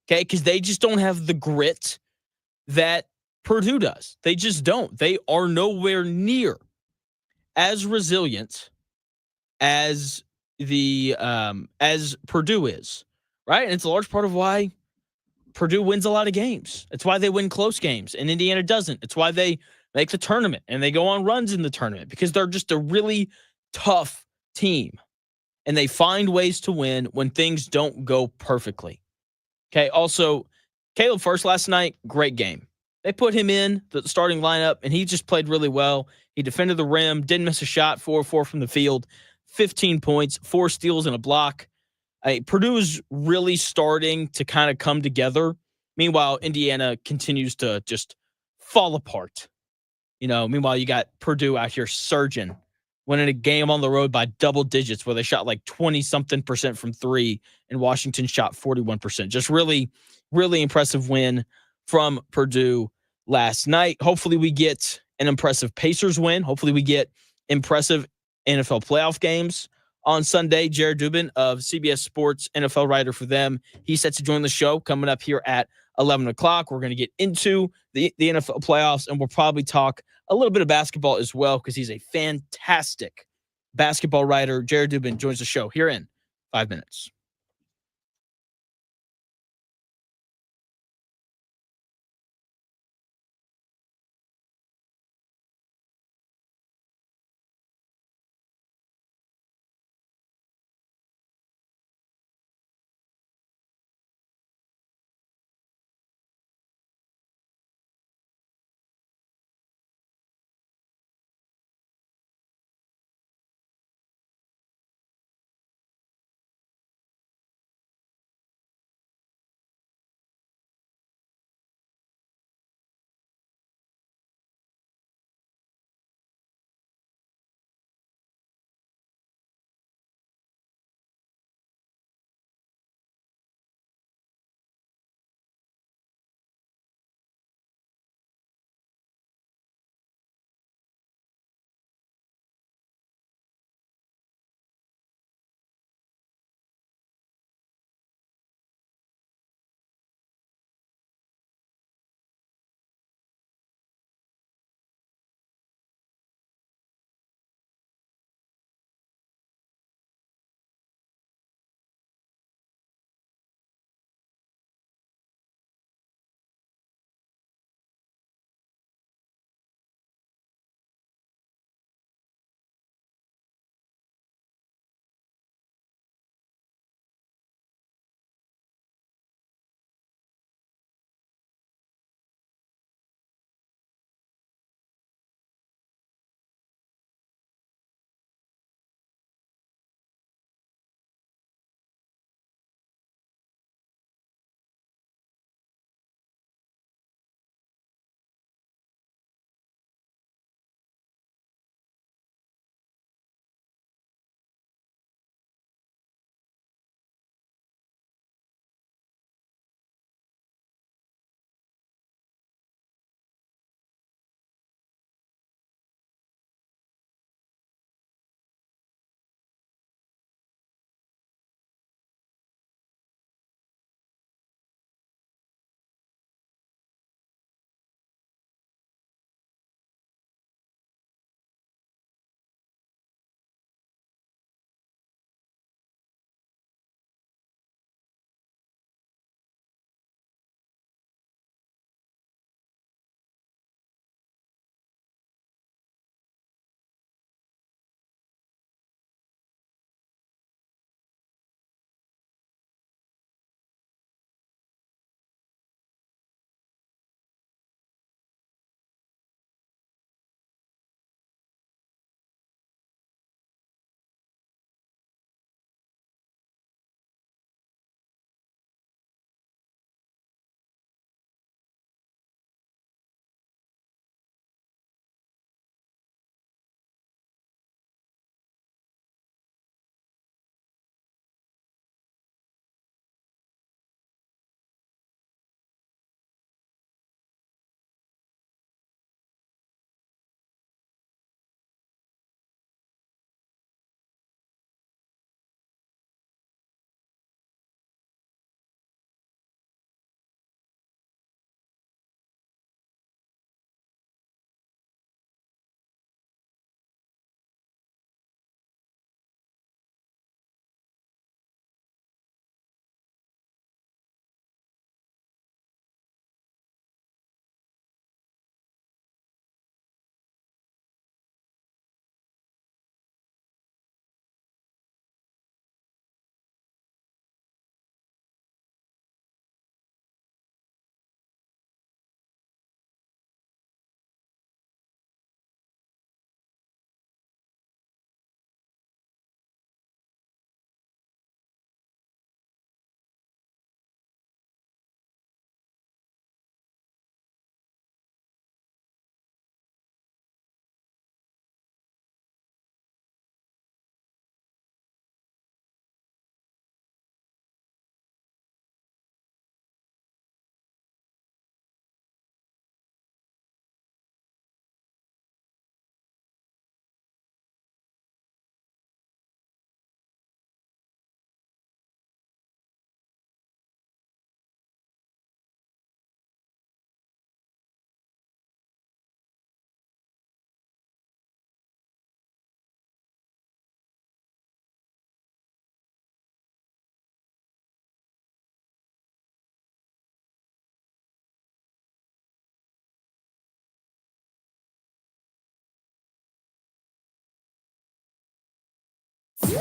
Okay? Because they just don't have the grit that Purdue does. They just don't. They are nowhere near as resilient as as Purdue is, right? And it's a large part of why Purdue wins a lot of games. It's why they win close games, and Indiana doesn't. It's why they make the tournament and they go on runs in the tournament, because they're just a really tough team. and they find ways to win when things don't go perfectly. Okay. Also, Caleb First last night, great game. They put him in the starting lineup, and he just played really well. He defended the rim, didn't miss a shot, 4-4 from the field, 15 points, 4 steals, and a block. Purdue is really starting to kind of come together. Meanwhile, Indiana continues to just fall apart. Meanwhile, you got Purdue out here surging, winning a game on the road by double digits where they shot like 20-something% from three, and Washington shot 41%. Just really, really impressive win from Purdue last night. Hopefully we get an impressive Pacers win. Hopefully we get impressive NFL playoff games on Sunday. Jared Dubin of CBS Sports, NFL writer for them, he's set to join the show coming up here at 11 o'clock. We're going to get into the NFL playoffs, and we'll probably talk a little bit of basketball as well because he's a fantastic basketball writer. Jared Dubin joins the show here in 5 minutes.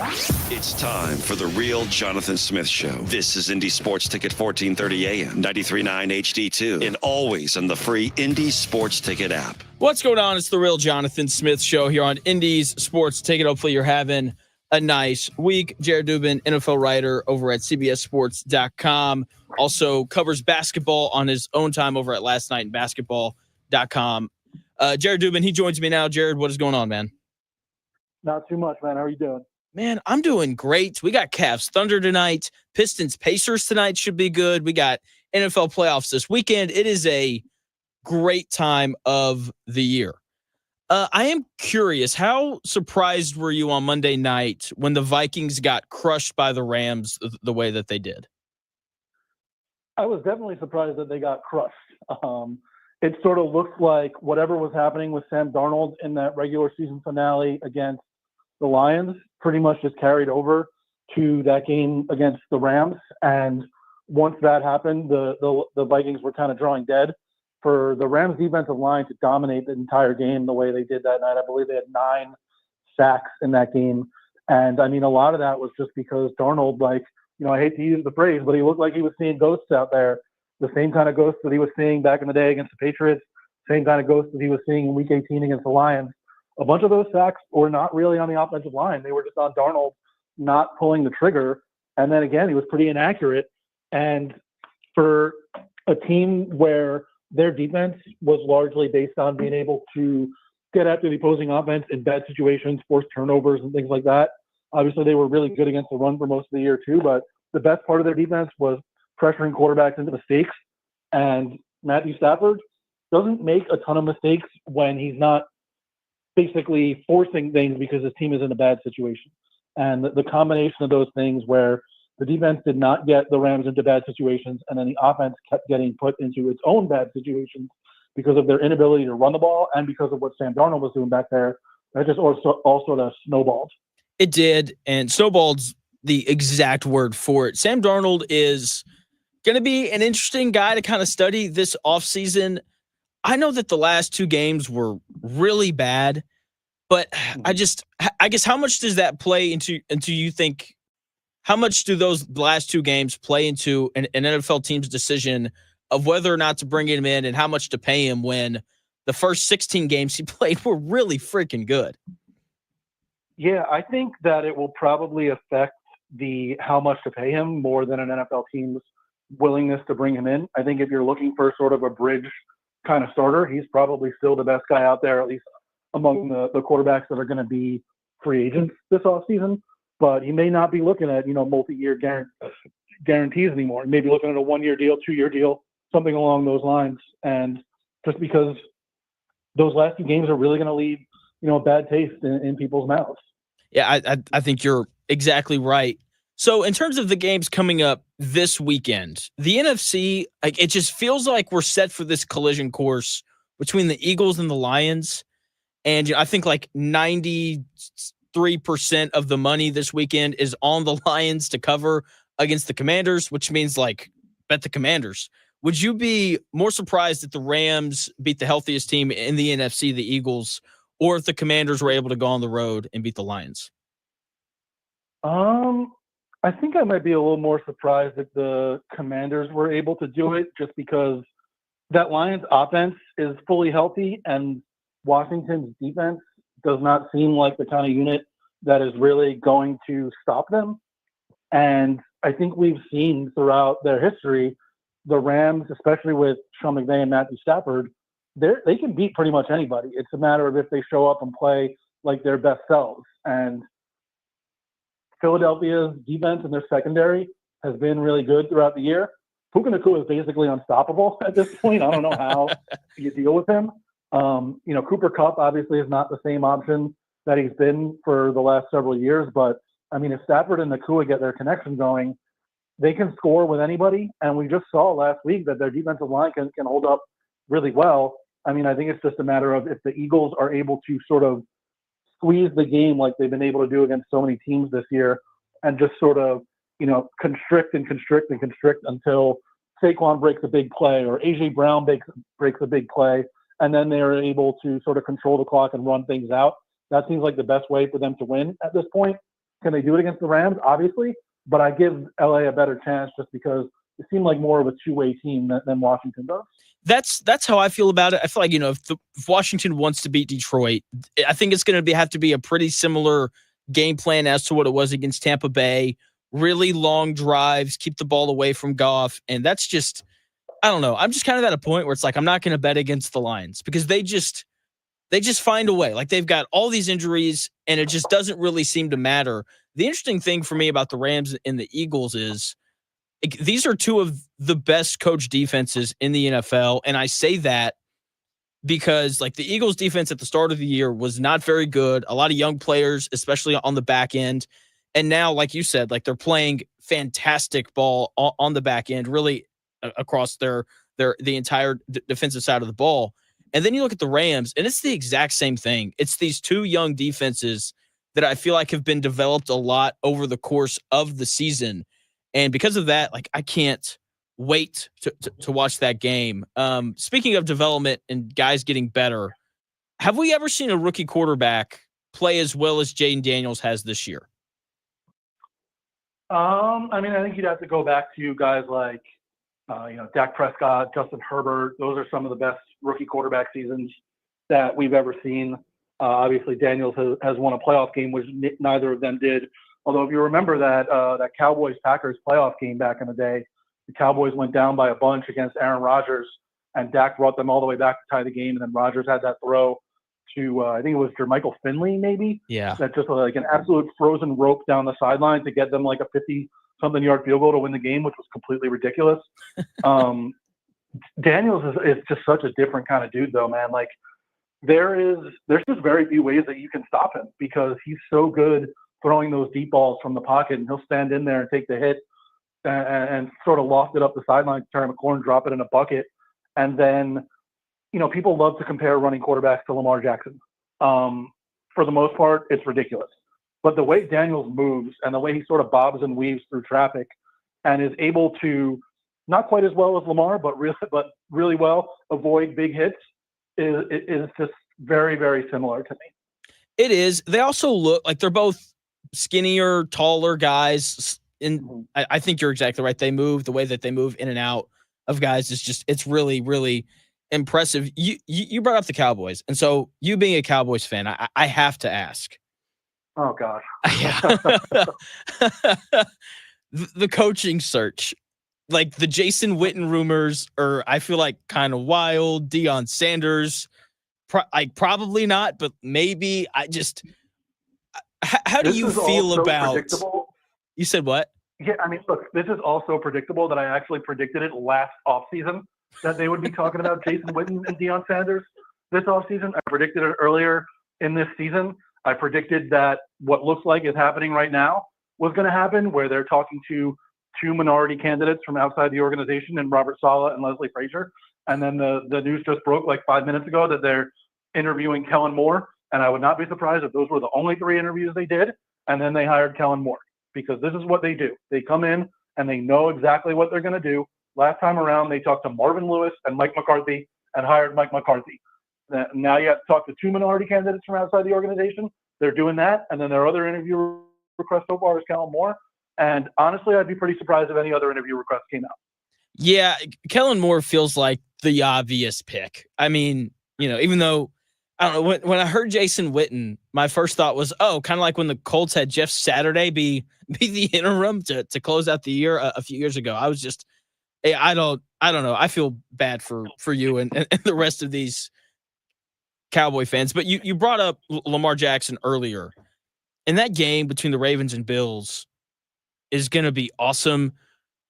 It's time for the real Jonathan Smith Show. This is Indy Sports Ticket 1430 AM, 93.9 HD2, and always on the free Indy Sports Ticket app. What's going on? It's the real Jonathan Smith Show here on Indy's Sports Ticket. Hopefully you're having a nice week. Jared Dubin, NFL writer over at CBSSports.com. Also covers basketball on his own time over at lastnightbasketball.com. Jared Dubin, he joins me now. Jared, what is going on, man? Not too much, man. How are you doing? Man, I'm doing great. We got Cavs Thunder tonight. Pistons Pacers tonight should be good. We got NFL playoffs this weekend. It is a great time of the year. I am curious, how surprised were you on Monday night when the Vikings got crushed by the Rams the way that they did? I was definitely surprised that they got crushed. It sort of looks like whatever was happening with Sam Darnold in that regular season finale against the Lions pretty much just carried over to that game against the Rams. And once that happened, the Vikings were kind of drawing dead. For the Rams defensive line to dominate the entire game the way they did that night, I believe they had 9 sacks in that game. And I mean, a lot of that was just because Darnold, I hate to use the phrase, but he looked like he was seeing ghosts out there. The same kind of ghosts that he was seeing back in the day against the Patriots, same kind of ghosts that he was seeing in Week 18 against the Lions. A bunch of those sacks were not really on the offensive line. They were just on Darnold not pulling the trigger. And then again, he was pretty inaccurate. And for a team where their defense was largely based on being able to get after the opposing offense in bad situations, force turnovers and things like that. Obviously, they were really good against the run for most of the year too, but the best part of their defense was pressuring quarterbacks into mistakes. And Matthew Stafford doesn't make a ton of mistakes when he's not basically forcing things because his team is in a bad situation. And the combination of those things where the defense did not get the Rams into bad situations, and then the offense kept getting put into its own bad situations because of their inability to run the ball and because of what Sam Darnold was doing back there. That just all sort of snowballed. It did, and snowballed's the exact word for it. Sam Darnold is going to be an interesting guy to kind of study this offseason. I know that the last 2 games were really bad, but I guess how much does that play into you think? How much do those last 2 games play into an NFL team's decision of whether or not to bring him in and how much to pay him when the first 16 games he played were really freaking good? Yeah, I think that it will probably affect how much to pay him more than an NFL team's willingness to bring him in. I think if you're looking for sort of a bridge kind of starter, he's probably still the best guy out there, at least among the quarterbacks that are going to be free agents this offseason. But he may not be looking at, multi-year guarantees anymore. He may be looking at a 1-year deal, 2-year deal, something along those lines. And just because those last 2 games are really going to leave, a bad taste in people's mouths. Yeah, I think you're exactly right. So in terms of the games coming up this weekend, the NFC, it just feels like we're set for this collision course between the Eagles and the Lions. And I think 93% of the money this weekend is on the Lions to cover against the Commanders, which means bet the Commanders. Would you be more surprised if the Rams beat the healthiest team in the NFC, the Eagles, or if the Commanders were able to go on the road and beat the Lions? I think I might be a little more surprised if the Commanders were able to do it, just because that Lions offense is fully healthy and Washington's defense does not seem like the kind of unit that is really going to stop them. And I think we've seen throughout their history, the Rams, especially with Sean McVay and Matthew Stafford, they can beat pretty much anybody. It's a matter of if they show up and play like their best selves. And Philadelphia's defense and their secondary has been really good throughout the year. Puka Nacua is basically unstoppable at this point. I don't know how you deal with him. Cooper Kupp obviously is not the same option that he's been for the last several years. But, I mean, if Stafford and Nacua get their connection going, they can score with anybody. And we just saw last week that their defensive line can hold up really well. I mean, I think it's just a matter of if the Eagles are able to sort of squeeze the game like they've been able to do against so many teams this year and just sort of, constrict until Saquon breaks a big play or A.J. Brown breaks a big play, and then they're able to sort of control the clock and run things out. That seems like the best way for them to win at this point. Can they do it against the Rams? Obviously, but I give LA a better chance just because it seemed like more of a two-way team than Washington does. That's how I feel about it. I feel like, if Washington wants to beat Detroit, I think it's going to have to be a pretty similar game plan as to what it was against Tampa Bay. Really long drives, keep the ball away from Goff, and that's just, I don't know. I'm just kind of at a point where it's like I'm not going to bet against the Lions because they just find a way. Like they've got all these injuries, and it just doesn't really seem to matter. The interesting thing for me about the Rams and the Eagles is these are two of the best coach defenses in the NFL. And I say that because like the Eagles defense at the start of the year was not very good. A lot of young players, especially on the back end. And now, like you said, like they're playing fantastic ball on the back end, really across the entire defensive side of the ball. And then you look at the Rams, and it's the exact same thing. It's these two young defenses that I feel like have been developed a lot over the course of the season. And because of that, like I can't wait to watch that game. Speaking of development and guys getting better, have we ever seen a rookie quarterback play as well as Jaden Daniels has this year? I think you'd have to go back to guys like, Dak Prescott, Justin Herbert. Those are some of the best rookie quarterback seasons that we've ever seen. Obviously, Daniels has won a playoff game, which neither of them did. Although if you remember that Cowboys-Packers playoff game back in the day, the Cowboys went down by a bunch against Aaron Rodgers, and Dak brought them all the way back to tie the game, and then Rodgers had that throw to, I think it was Jermichael Finley, maybe? Yeah. That just like an absolute frozen rope down the sideline to get them like a 50-something yard field goal to win the game, which was completely ridiculous. Daniels is just such a different kind of dude, though, man. Like, there's just very few ways that you can stop him because he's so good throwing those deep balls from the pocket, and he'll stand in there and take the hit and sort of loft it up the sideline, turn a corner, drop it in a bucket. And then, people love to compare running quarterbacks to Lamar Jackson. For the most part, it's ridiculous. But the way Daniels moves and the way he sort of bobs and weaves through traffic and is able to, not quite as well as Lamar, but really well, avoid big hits is just very, very similar to me. It is. They also look like they're both skinnier, taller guys. And I think you're exactly right. The way that they move in and out of guys is just, it's really, really impressive. You brought up the Cowboys. And so you being a Cowboys fan, I have to ask. Oh, God. The coaching search, like the Jason Witten rumors are, I feel like kind of wild. Deion Sanders, probably not, but maybe. How do you feel about? You said what? Yeah, look, this is also predictable that I actually predicted it last offseason that they would be talking about Jason Witten and Deion Sanders this offseason. I predicted it earlier in this season. I predicted that what looks like is happening right now was going to happen, where they're talking to two minority candidates from outside the organization, and Robert Saleh and Leslie Frazier. And then the news just broke like 5 minutes ago that they're interviewing Kellen Moore. And I would not be surprised if those were the only 3 interviews they did, and then they hired Kellen Moore, because this is what they do. They come in and they know exactly what they're going to do. Last time around, they talked to Marvin Lewis and Mike McCarthy and hired Mike McCarthy. Now you have to talk to 2 minority candidates from outside the organization. They're doing that. And then their other interview request so far is Kellen Moore. And honestly, I'd be pretty surprised if any other interview requests came out. Yeah, Kellen Moore feels like the obvious pick. Even though, I don't know, when I heard Jason Witten, my first thought was, kind of like when the Colts had Jeff Saturday be the interim to close out the year a few years ago. I was just, I don't know. I feel bad for you and the rest of these Cowboy fans. But you brought up Lamar Jackson earlier, and that game between the Ravens and Bills is going to be awesome.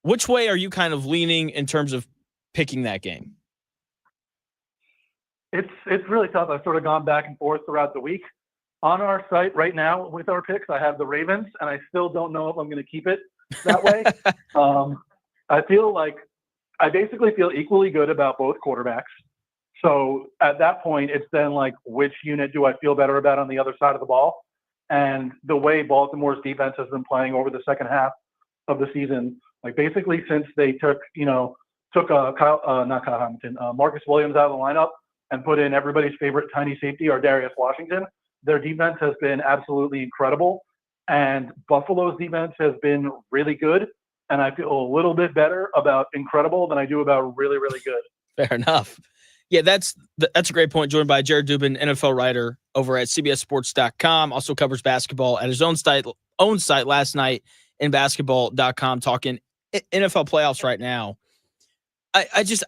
Which way are you kind of leaning in terms of picking that game? It's really tough. I've sort of gone back and forth throughout the week. On our site right now with our picks, I have the Ravens, and I still don't know if I'm going to keep it that way. I basically feel equally good about both quarterbacks. So at that point, it's then like, which unit do I feel better about on the other side of the ball? And the way Baltimore's defense has been playing over the second half of the season, like basically since they took Marcus Williams out of the lineup and put in everybody's favorite tiny safety, Darius Washington, their defense has been absolutely incredible. And Buffalo's defense has been really good. And I feel a little bit better about incredible than I do about really, really good. Fair enough. Yeah, that's a great point. Joined by Jared Dubin, NFL writer over at CBSSports.com. Also covers basketball at his own site last night in basketball.com, talking NFL playoffs right now.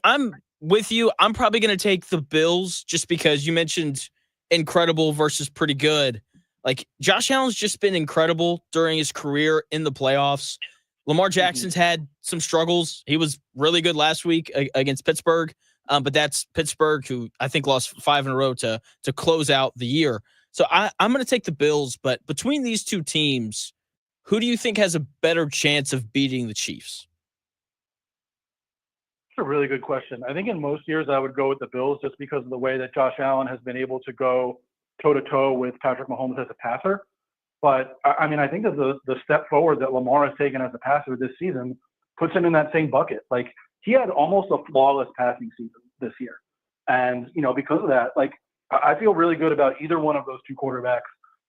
I'm with you. I'm probably going to take the Bills just because you mentioned incredible versus pretty good. Like, Josh Allen's just been incredible during his career in the playoffs. Lamar Jackson's had some struggles. He was really good last week against Pittsburgh, but that's Pittsburgh, who I think lost 5 in a row to close out the year. So I'm going to take the Bills, but between these two teams, who do you think has a better chance of beating the Chiefs? That's a really good question. I think in most years I would go with the Bills just because of the way that Josh Allen has been able to go toe-to-toe with Patrick Mahomes as a passer. But, I mean, I think that the step forward that Lamar has taken as a passer this season puts him in that same bucket. Like, he had almost a flawless passing season this year. And, because of that, like, I feel really good about either one of those two quarterbacks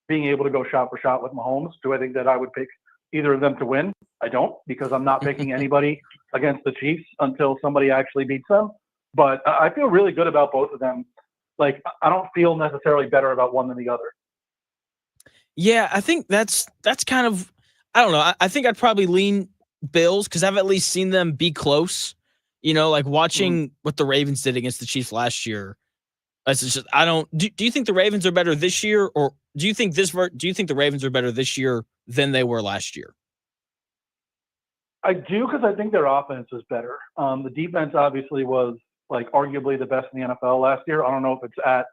being able to go shot for shot with Mahomes. Do I think that I would pick either of them to win? I don't, because I'm not picking anybody against the Chiefs until somebody actually beats them. But I feel really good about both of them. Like, I don't feel necessarily better about one than the other. Yeah, I think that's kind of, I don't know. I think I'd probably lean Bills because I've at least seen them be close. Like watching what the Ravens did against the Chiefs last year. It's just, I don't. Do you think the Ravens are better this year, or do you think the Ravens are better this year than they were last year? I do, because I think their offense is better. The defense obviously was like arguably the best in the NFL last year. I don't know if it's at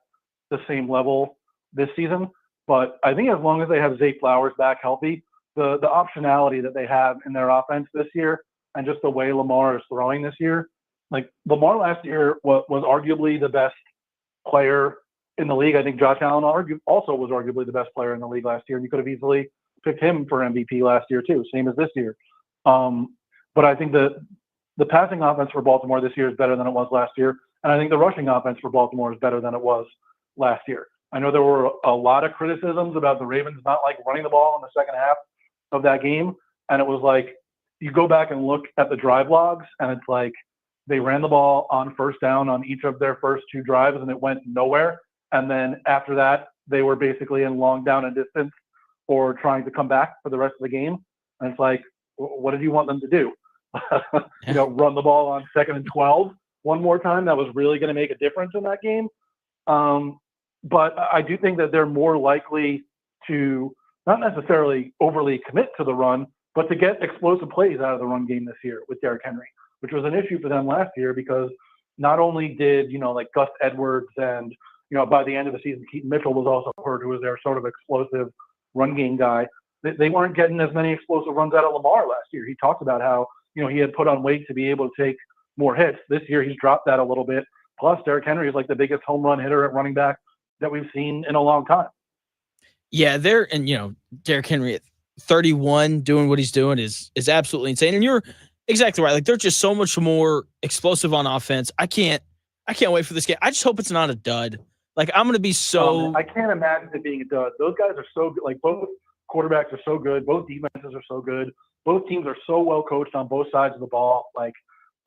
the same level this season, but I think as long as they have Zay Flowers back healthy, the optionality that they have in their offense this year and just the way Lamar is throwing this year, like Lamar last year was arguably the best player in the league. I think Josh Allen also was arguably the best player in the league last year, and you could have easily picked him for MVP last year too, same as this year. But I think the passing offense for Baltimore this year is better than it was last year, and I think the rushing offense for Baltimore is better than it was last year. I know there were a lot of criticisms about the Ravens not like running the ball in the second half of that game, and it was like you go back and look at the drive logs, and it's like they ran the ball on first down on each of their first 2 drives, and it went nowhere. And then after that, they were basically in long down and distance or trying to come back for the rest of the game. And it's like, what did you want them to do? Run the ball on 2nd and 12 one more time? That was really going to make a difference in that game. But I do think that they're more likely to not necessarily overly commit to the run, but to get explosive plays out of the run game this year with Derrick Henry, which was an issue for them last year because not only did, like Gus Edwards and, by the end of the season, Keaton Mitchell was also hurt, who was their sort of explosive run game guy. They weren't getting as many explosive runs out of Lamar last year. He talked about how, he had put on weight to be able to take more hits. This year, he's dropped that a little bit. Plus, Derrick Henry is like the biggest home run hitter at running back that we've seen in a long time. Yeah, Derrick Henry at 31 doing what he's doing is absolutely insane. And you're exactly right. Like, they're just so much more explosive on offense. I can't wait for this game. I just hope it's not a dud. Like, I'm going to be so. I can't imagine it being a dud. Those guys are so good. Like, both quarterbacks are so good. Both defenses are so good. Both teams are so well coached on both sides of the ball. Like,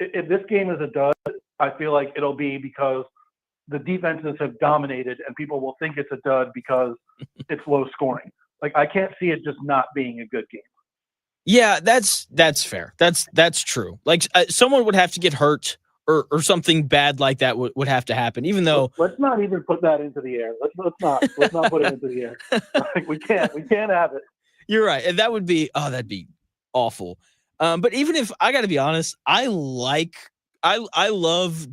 if this game is a dud, I feel like it'll be because the defenses have dominated and people will think it's a dud because it's low scoring. Like, I can't see it just not being a good game. Yeah, that's fair. That's true. Like, someone would have to get hurt or something bad like that would have to happen, even though. Let's not even put that into the air. Let's not put it into the air. Like, we can't have it. You're right. And that'd be awful. But even if I got to be honest, I love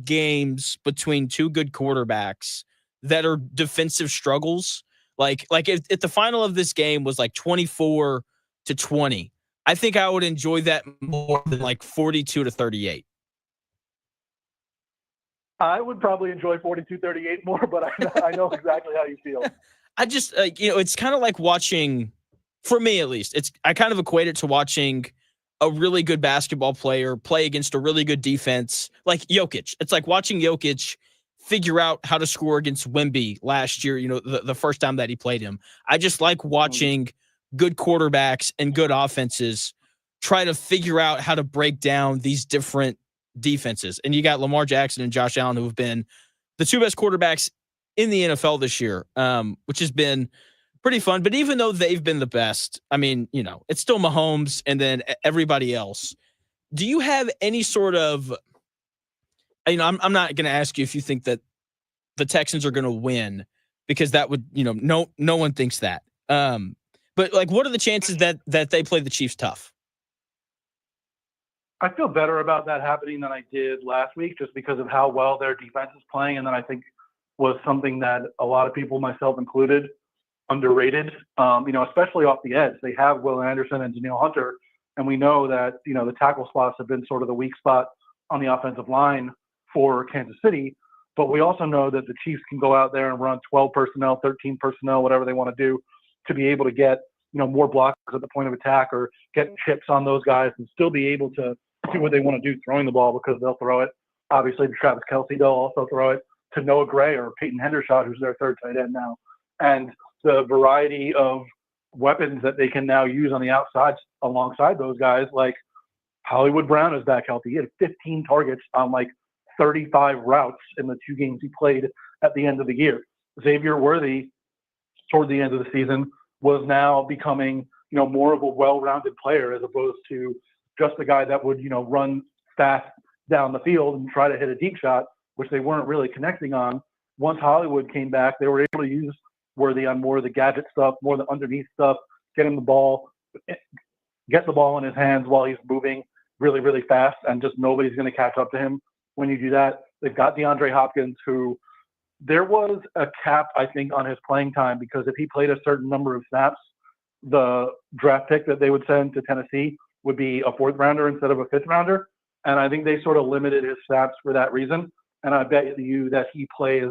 games between two good quarterbacks that are defensive struggles. Like if the final of this game was like 24-20, I think I would enjoy that more than like 42-38. I would probably enjoy 42-38 more, but I know exactly how you feel. I just, it's kind of like watching, for me at least, I kind of equate it to watching a really good basketball player play against a really good defense, like Jokic. It's like watching Jokic figure out how to score against Wemby last year, the first time that he played him. I just like watching good quarterbacks and good offenses try to figure out how to break down these different defenses. And you got Lamar Jackson and Josh Allen, who have been the two best quarterbacks in the NFL this year, which has been pretty fun. But even though they've been the best, I mean, it's still Mahomes and then everybody else. Do you have any sort of, I'm not going to ask you if you think that the Texans are going to win, because that would, no one thinks that. But like, what are the chances that they play the Chiefs tough? I feel better about that happening than I did last week, just because of how well their defense is playing. And then I think was something that a lot of people, myself included, underrated, especially off the edge. They have Will Anderson and Danielle Hunter, and we know that, the tackle spots have been sort of the weak spot on the offensive line for Kansas City. But we also know that the Chiefs can go out there and run 12 personnel, 13 personnel, whatever they want to do, to be able to get, more blocks at the point of attack or get chips on those guys and still be able to do what they want to do throwing the ball, because they'll throw it, obviously, to Travis Kelce. They'll also throw it to Noah Gray or Peyton Hendershot, who's their third tight end now. And the variety of weapons that they can now use on the outside alongside those guys, like Hollywood Brown is back healthy. He had 15 targets on 35 routes in the 2 games he played at the end of the year. Xavier Worthy, toward the end of the season, was now becoming, more of a well-rounded player, as opposed to just a guy that would, run fast down the field and try to hit a deep shot, which they weren't really connecting on. Once Hollywood came back, they were able to use Worthy on more of the gadget stuff, more of the underneath stuff, get the ball in his hands while he's moving really, really fast, and just nobody's going to catch up to him when you do that. They've got DeAndre Hopkins, who there was a cap, I think, on his playing time, because if he played a certain number of snaps, the draft pick that they would send to Tennessee would be a 4th rounder instead of a 5th rounder. And I think they sort of limited his snaps for that reason. And I bet you that he plays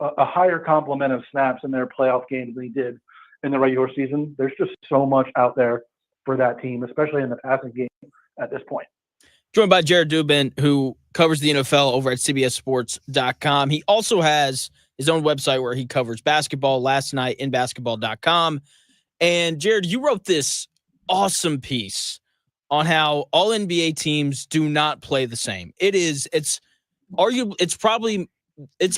a higher complement of snaps in their playoff games than he did in the regular season. There's just so much out there for that team, especially in the passing game at this point. Joined by Jared Dubin, who covers the NFL over at CBSSports.com. He also has his own website where he covers basketball, Last Night in Basketball.com. And Jared, you wrote this awesome piece on how all NBA teams do not play the same. It's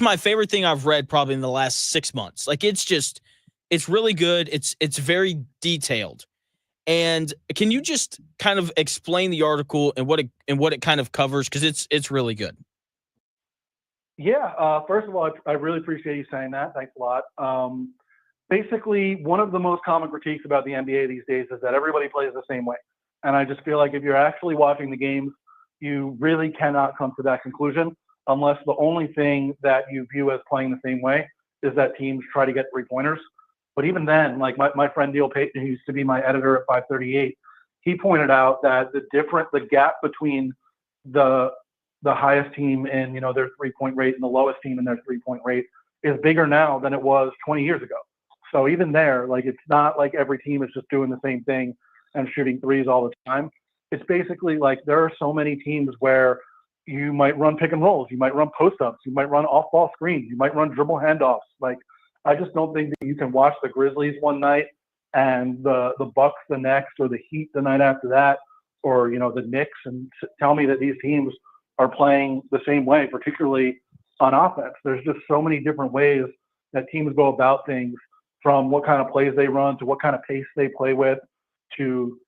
my favorite thing I've read probably in the last 6 months. It's really good. It's very detailed. And can you just kind of explain the article and what it kind of covers? Because it's really good. Yeah. First of all, I really appreciate you saying that. Thanks a lot. Basically, one of the most common critiques about the NBA these days is that everybody plays the same way. And I just feel like if you're actually watching the games, you really cannot come to that conclusion unless the only thing that you view as playing the same way is that teams try to get 3-pointers. But even then, my friend Neil Payton, who used to be my editor at 538, he pointed out that the gap between the highest team in, their 3-point rate and the lowest team in their 3-point rate is bigger now than it was 20 years ago. So even there, it's not like every team is just doing the same thing and shooting threes all the time. It's basically there are so many teams where you might run pick and rolls, you might run post-ups, you might run off-ball screens, you might run dribble handoffs. I just don't think that you can watch the Grizzlies one night and the Bucks the next, or the Heat the night after that, or the Knicks, and tell me that these teams are playing the same way, particularly on offense. There's just so many different ways that teams go about things, from what kind of plays they run to what kind of pace they play with, to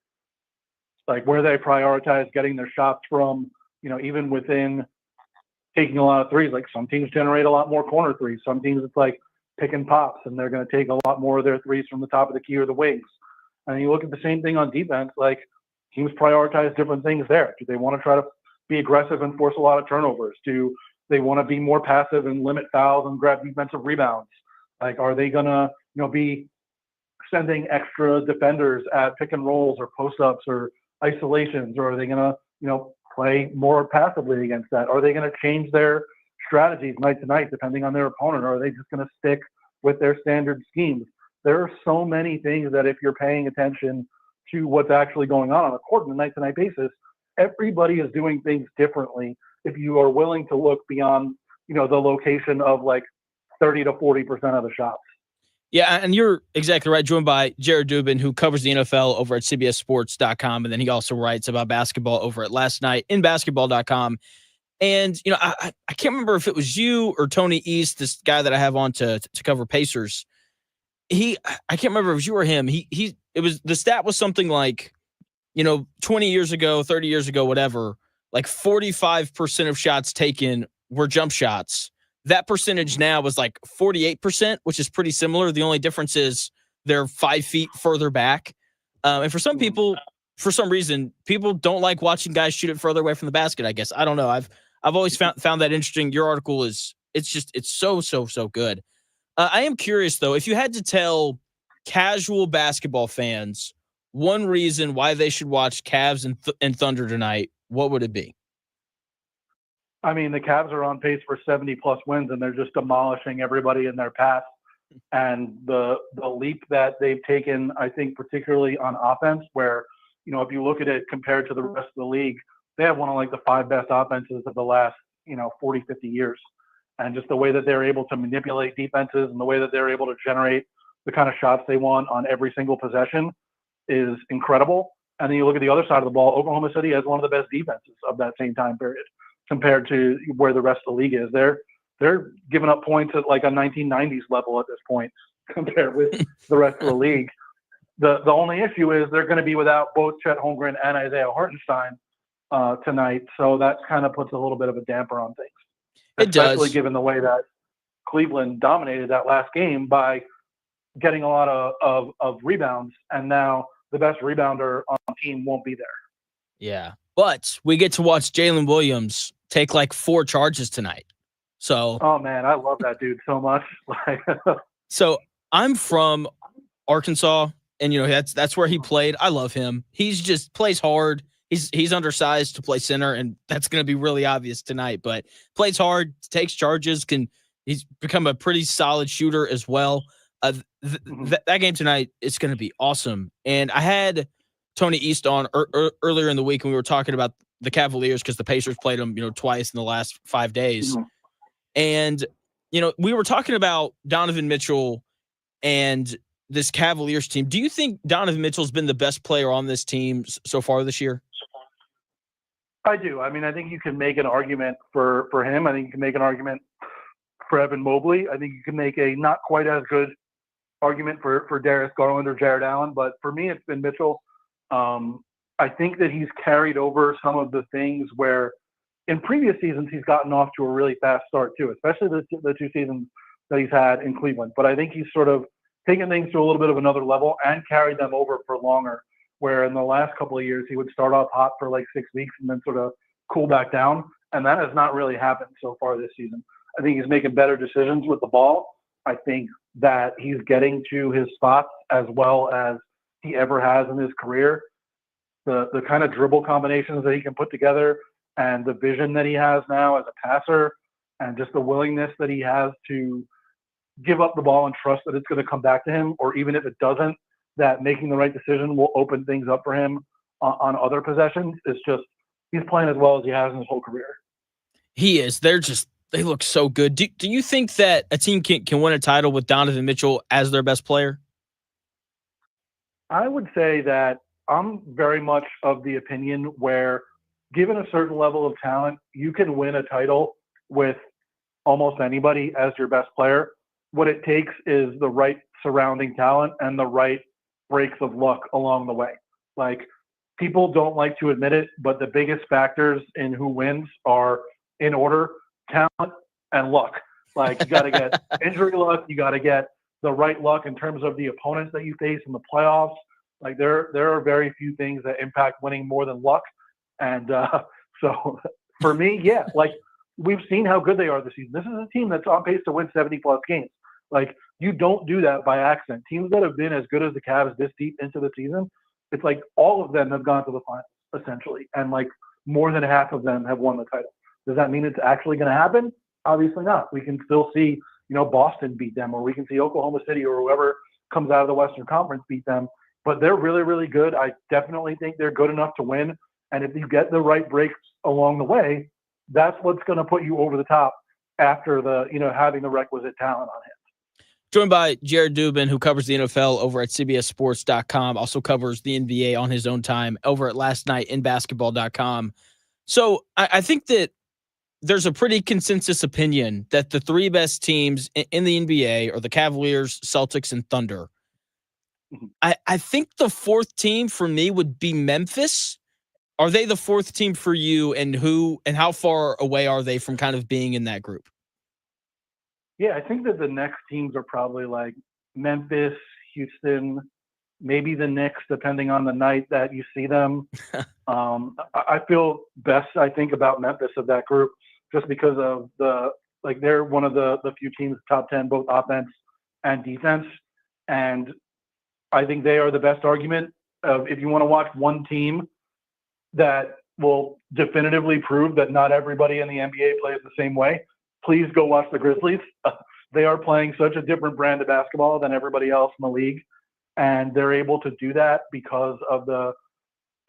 where they prioritize getting their shots from. Even within taking a lot of threes, some teams generate a lot more corner threes. Some teams it's pick and pops, and they're going to take a lot more of their threes from the top of the key or the wings. And you look at the same thing on defense, teams prioritize different things there. Do they want to try to be aggressive and force a lot of turnovers? Do they want to be more passive and limit fouls and grab defensive rebounds? Are they going to, be sending extra defenders at pick and rolls or post-ups or isolations? Or are they going to, play more passively against that? Are they going to change their strategies night to night depending on their opponent? Or are they just going to stick with their standard schemes? There are so many things that if you're paying attention to what's actually going on the court on a night to night basis, everybody is doing things differently. If you are willing to look beyond, the location of 30 to 40% of the shots. Yeah, and you're exactly right. Joined by Jared Dubin, who covers the NFL over at CBSSports.com, and then he also writes about basketball over at Last Night in Basketball.com. And I can't remember if it was you or Tony East, this guy that I have on to cover Pacers. I can't remember if it was you or him. It was the stat was something like, 20 years ago, 30 years ago, whatever, like 45% of shots taken were jump shots. That percentage now was like 48%, which is pretty similar. The only difference is they're 5 feet further back. And for some people, for some reason, people don't like watching guys shoot it further away from the basket, I guess. I don't know. I've always found that interesting. Your article it's so good. I am curious, though, if you had to tell casual basketball fans one reason why they should watch Cavs and Thunder tonight, what would it be? I mean, the Cavs are on pace for 70-plus wins, and they're just demolishing everybody in their path. And the leap that they've taken, I think, particularly on offense, where, if you look at it compared to the rest of the league, they have one of, like, the 5 best offenses of the last, 40, 50 years. And just the way that they're able to manipulate defenses and the way that they're able to generate the kind of shots they want on every single possession is incredible. And then you look at the other side of the ball, Oklahoma City has one of the best defenses of that same time period compared to where the rest of the league is. They're giving up points at like a 1990s level at this point compared with the rest of the league. The only issue is they're going to be without both Chet Holmgren and Isaiah Hartenstein tonight. So that kind of puts a little bit of a damper on things. It Especially does. given the way that Cleveland dominated that last game by getting a lot of rebounds, and now the best rebounder on the team won't be there. Yeah. But we get to watch Jalen Williams take like 4 charges tonight. So, oh man, I love that dude so much. So I'm from Arkansas, and that's where he played. I love him. He's just plays hard. He's undersized to play center, and that's going to be really obvious tonight. But plays hard, takes charges. He's become a pretty solid shooter as well. That game tonight is going to be awesome. And I had Tony East on earlier in the week, and we were talking about the Cavaliers because the Pacers played them, twice in the last 5 days. Mm-hmm. And we were talking about Donovan Mitchell and this Cavaliers team. Do you think Donovan Mitchell's been the best player on this team so far this year? I do. I mean, I think you can make an argument for him. I think you can make an argument for Evan Mobley. I think you can make a not quite as good argument for Darius Garland or Jared Allen. But for me, it's been Mitchell. I think that he's carried over some of the things where in previous seasons he's gotten off to a really fast start too, especially the 2 seasons that he's had in Cleveland. But I think he's sort of taken things to a little bit of another level and carried them over for longer, where in the last couple of years he would start off hot for like 6 weeks and then sort of cool back down. And that has not really happened so far this season. I think he's making better decisions with the ball. I think that he's getting to his spots as well as he ever has in his career. The kind of dribble combinations that he can put together and the vision that he has now as a passer and just the willingness that he has to give up the ball and trust that it's going to come back to him, or even if it doesn't, that making the right decision will open things up for him on other possessions. It's just he's playing as well as he has in his whole career. He is. They look so good. Do you think that a team can win a title with Donovan Mitchell as their best player? I would say that I'm very much of the opinion where, given a certain level of talent, you can win a title with almost anybody as your best player. What it takes is the right surrounding talent and the right breaks of luck along the way. Like, people don't like to admit it, but the biggest factors in who wins are, in order, talent and luck. Like, you got to get injury luck. You got to get the right luck in terms of the opponents that you face in the playoffs. Like, there are very few things that impact winning more than luck. And so for me, yeah, like, we've seen how good they are this season. This is a team that's on pace to win 70-plus games. Like, you don't do that by accident. Teams that have been as good as the Cavs this deep into the season, it's like all of them have gone to the finals, essentially. And, like, more than half of them have won the title. Does that mean it's actually going to happen? Obviously not. We can still see, Boston beat them, or we can see Oklahoma City or whoever comes out of the Western Conference beat them. But they're really, really good. I definitely think they're good enough to win. And if you get the right breaks along the way, that's what's going to put you over the top after having the requisite talent on hand. Joined by Jared Dubin, who covers the NFL over at CBSSports.com, also covers the NBA on his own time over at lastnightinbasketball.com. So I think that there's a pretty consensus opinion that the three best teams in the NBA are the Cavaliers, Celtics, and Thunder. I think the fourth team for me would be Memphis. Are they the fourth team for you, and how far away are they from kind of being in that group? Yeah, I think that the next teams are probably like Memphis, Houston, maybe the Knicks, depending on the night that you see them. I feel best, I think, about Memphis of that group just because of they're one of the few teams top 10, both offense and defense. And I think they are the best argument of if you want to watch one team that will definitively prove that not everybody in the NBA plays the same way, please go watch the Grizzlies. They are playing such a different brand of basketball than everybody else in the league. And they're able to do that because of the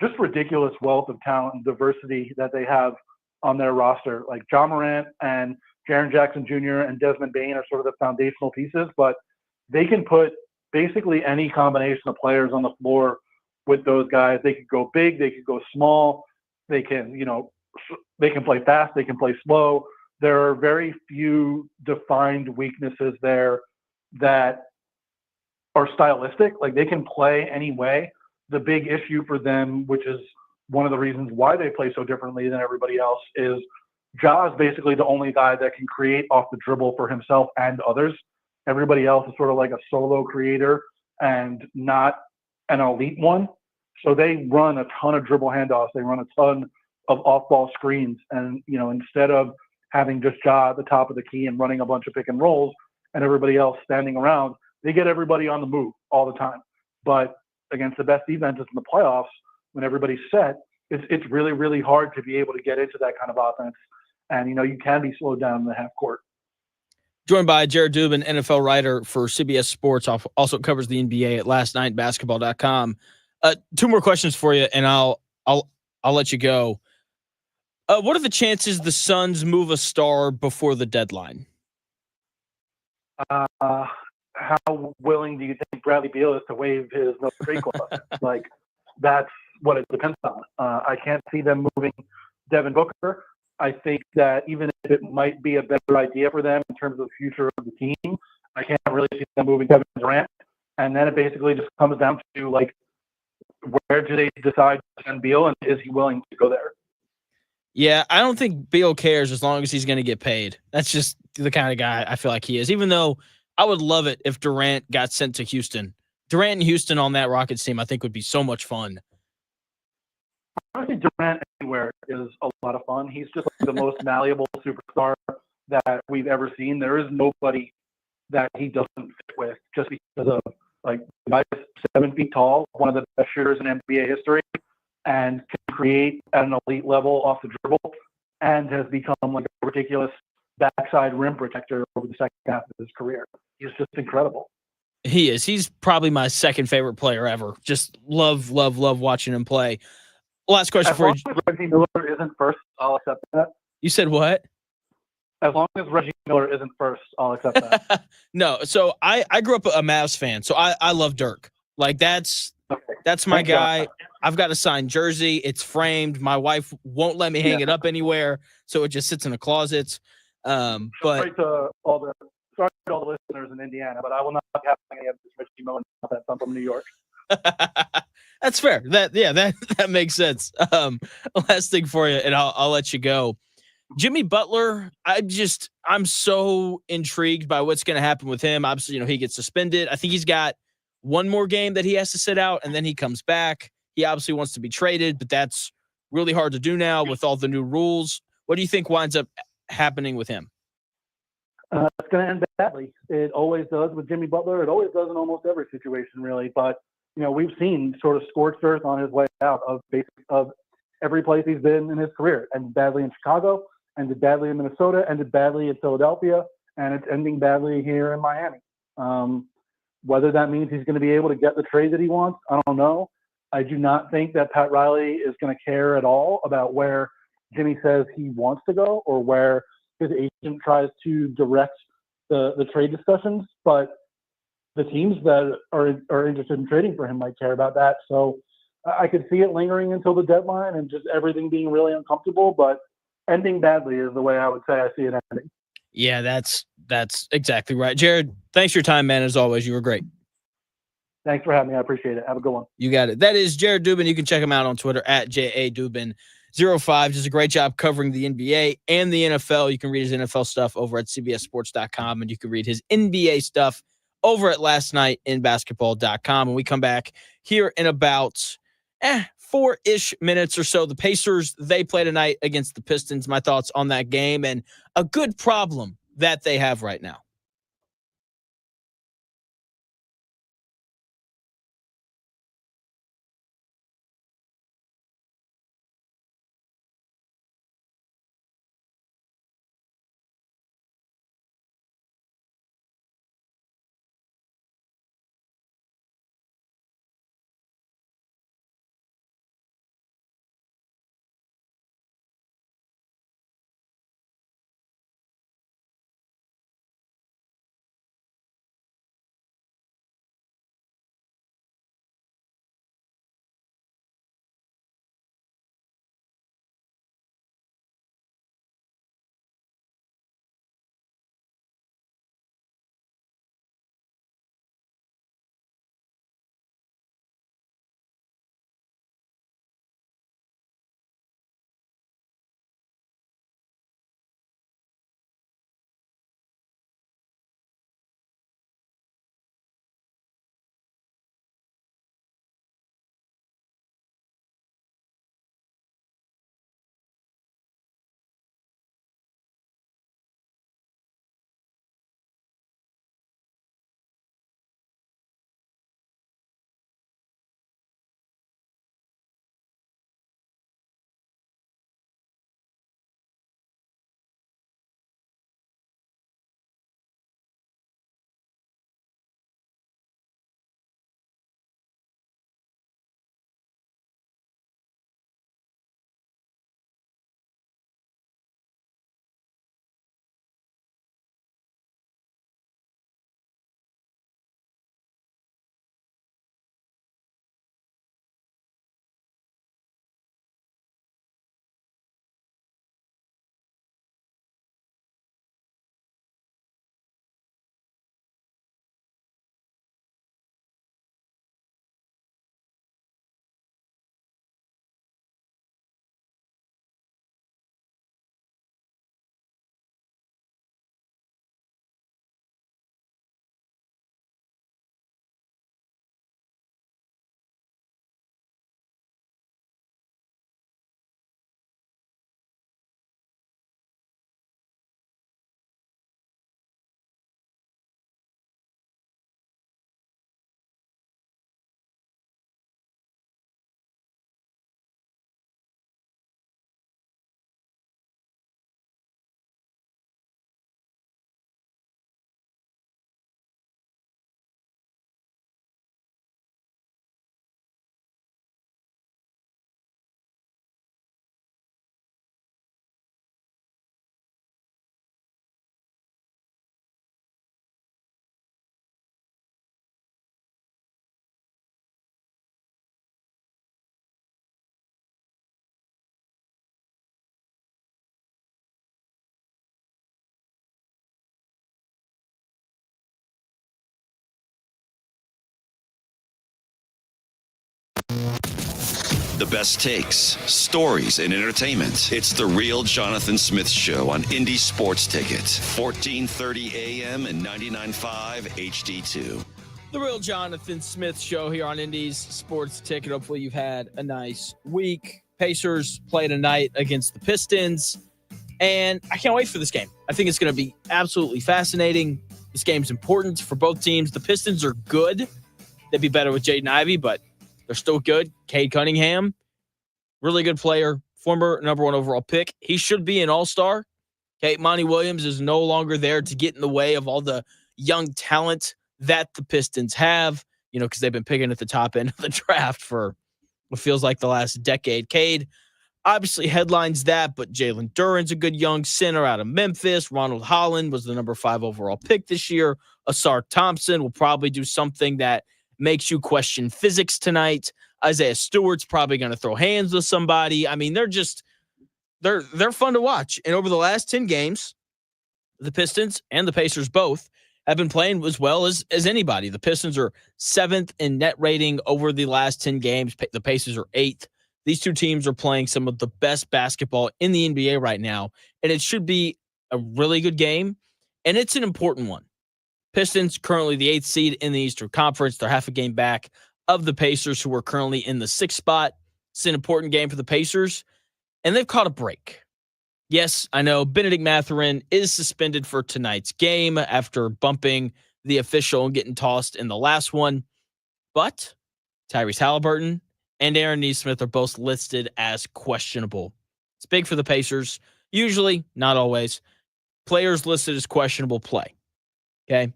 just ridiculous wealth of talent and diversity that they have on their roster. Like Ja Morant and Jaren Jackson Jr. and Desmond Bane are sort of the foundational pieces, but they can put basically any combination of players on the floor with those guys. They could go big, they could go small, they can play fast, they can play slow. There are very few defined weaknesses there that are stylistic. Like they can play any way. The big issue for them, which is one of the reasons why they play so differently than everybody else, is Ja is basically the only guy that can create off the dribble for himself and others. Everybody else is sort of like a solo creator and not an elite one. So they run a ton of dribble handoffs. They run a ton of off-ball screens. And, instead of having just Ja at the top of the key and running a bunch of pick and rolls and everybody else standing around, they get everybody on the move all the time. But against the best defenses in the playoffs, when everybody's set, it's really, really hard to be able to get into that kind of offense. And, you can be slowed down in the half court. Joined by Jared Dubin, NFL writer for CBS Sports, also covers the NBA at lastnightinbasketball.com. Two more questions for you, and I'll let you go. What are the chances the Suns move a star before the deadline? How willing do you think Bradley Beal is to waive his no trade clause? Like, that's what it depends on. I can't see them moving Devin Booker. I think that even if it might be a better idea for them in terms of the future of the team, I can't really see them moving Kevin Durant. And then it basically just comes down to, like, where do they decide to send Beal, and is he willing to go there? Yeah, I don't think Beal cares as long as he's going to get paid. That's just the kind of guy I feel like he is, even though I would love it if Durant got sent to Houston. Durant and Houston on that Rockets team, I think, would be so much fun. I think Durant anywhere is a lot of fun. He's just like the most malleable superstar that we've ever seen. There is nobody that he doesn't fit with just because of, like, the guy is 7 feet tall, one of the best shooters in NBA history, and can create at an elite level off the dribble, and has become like a ridiculous backside rim protector over the second half of his career. He's just incredible. He is. He's probably my second favorite player ever. Just love watching him play. Last question for you. As long as Reggie Miller isn't first, I'll accept that. You said what? As long as Reggie Miller isn't first, I'll accept that. No, so I grew up a Mavs fan, so I love Dirk. Like, that's my guy. I've got a signed jersey. It's framed. My wife won't let me hang it up anywhere, so it just sits in the closet. But sorry to all the listeners in Indiana, but I will not have any of this Reggie Miller nonsense. I'm from New York. That's fair. That makes sense. Last thing for you, and I'll let you go. Jimmy Butler, I'm so intrigued by what's going to happen with him. Obviously, he gets suspended. I think he's got one more game that he has to sit out, and then he comes back. He obviously wants to be traded, but that's really hard to do now with all the new rules. What do you think winds up happening with him? It's going to end badly. It always does with Jimmy Butler. It always does in almost every situation, really. But, we've seen sort of scorched earth on his way out of every place he's been in his career. Ended badly in Chicago, ended badly in Minnesota, ended badly in Philadelphia, and it's ending badly here in Miami. Whether that means he's going to be able to get the trade that he wants, I don't know. I do not think that Pat Riley is going to care at all about where Jimmy says he wants to go or where his agent tries to direct the trade discussions. But the teams that are interested in trading for him might care about that. So I could see it lingering until the deadline and just everything being really uncomfortable, but ending badly is the way I would say I see it ending. Yeah, that's exactly right. Jared, thanks for your time, man. As always, you were great. Thanks for having me. I appreciate it. Have a good one. You got it. That is Jared Dubin. You can check him out on Twitter at JADubin05. Does a great job covering the NBA and the NFL. You can read his NFL stuff over at CBSSports.com, and you can read his NBA stuff over at lastnightinbasketball.com. When we come back here in about 4-ish minutes or so, the Pacers, they play tonight against the Pistons. My thoughts on that game and a good problem that they have right now. The best takes, stories, and entertainment. It's the Real Jonathan Smith Show on Indy Sports Ticket, 1430 AM and 99.5 HD2. The Real Jonathan Smith Show here on Indy's Sports Ticket. Hopefully you've had a nice week. Pacers play tonight against the Pistons, and I can't wait for this game. I think it's going to be absolutely fascinating. This game's important for both teams. The Pistons are good. They'd be better with Jaden Ivey, but they're still good. Cade Cunningham, really good player, former number 1 overall pick. He should be an all-star. Okay, Monty Williams is no longer there to get in the way of all the young talent that the Pistons have, because they've been picking at the top end of the draft for what feels like the last decade. Cade, obviously headlines that, but Jalen Duren's a good young center out of Memphis. Ronald Holland was the number 5 overall pick this year. Asar Thompson will probably do something that makes you question physics tonight. Isaiah Stewart's probably going to throw hands with somebody. I mean, they're fun to watch. And over the last 10 games, the Pistons and the Pacers both have been playing as well as anybody. The Pistons are 7th in net rating over the last 10 games. The Pacers are 8th. These two teams are playing some of the best basketball in the NBA right now, and it should be a really good game, and it's an important one. Pistons currently the 8th seed in the Eastern Conference. They're half a game back of the Pacers, who are currently in the 6th spot. It's an important game for the Pacers, and they've caught a break. Yes, I know Benedict Mathurin is suspended for tonight's game after bumping the official and getting tossed in the last one, but Tyrese Halliburton and Aaron Nesmith are both listed as questionable. It's big for the Pacers. Usually, not always. Players listed as questionable play. Okay?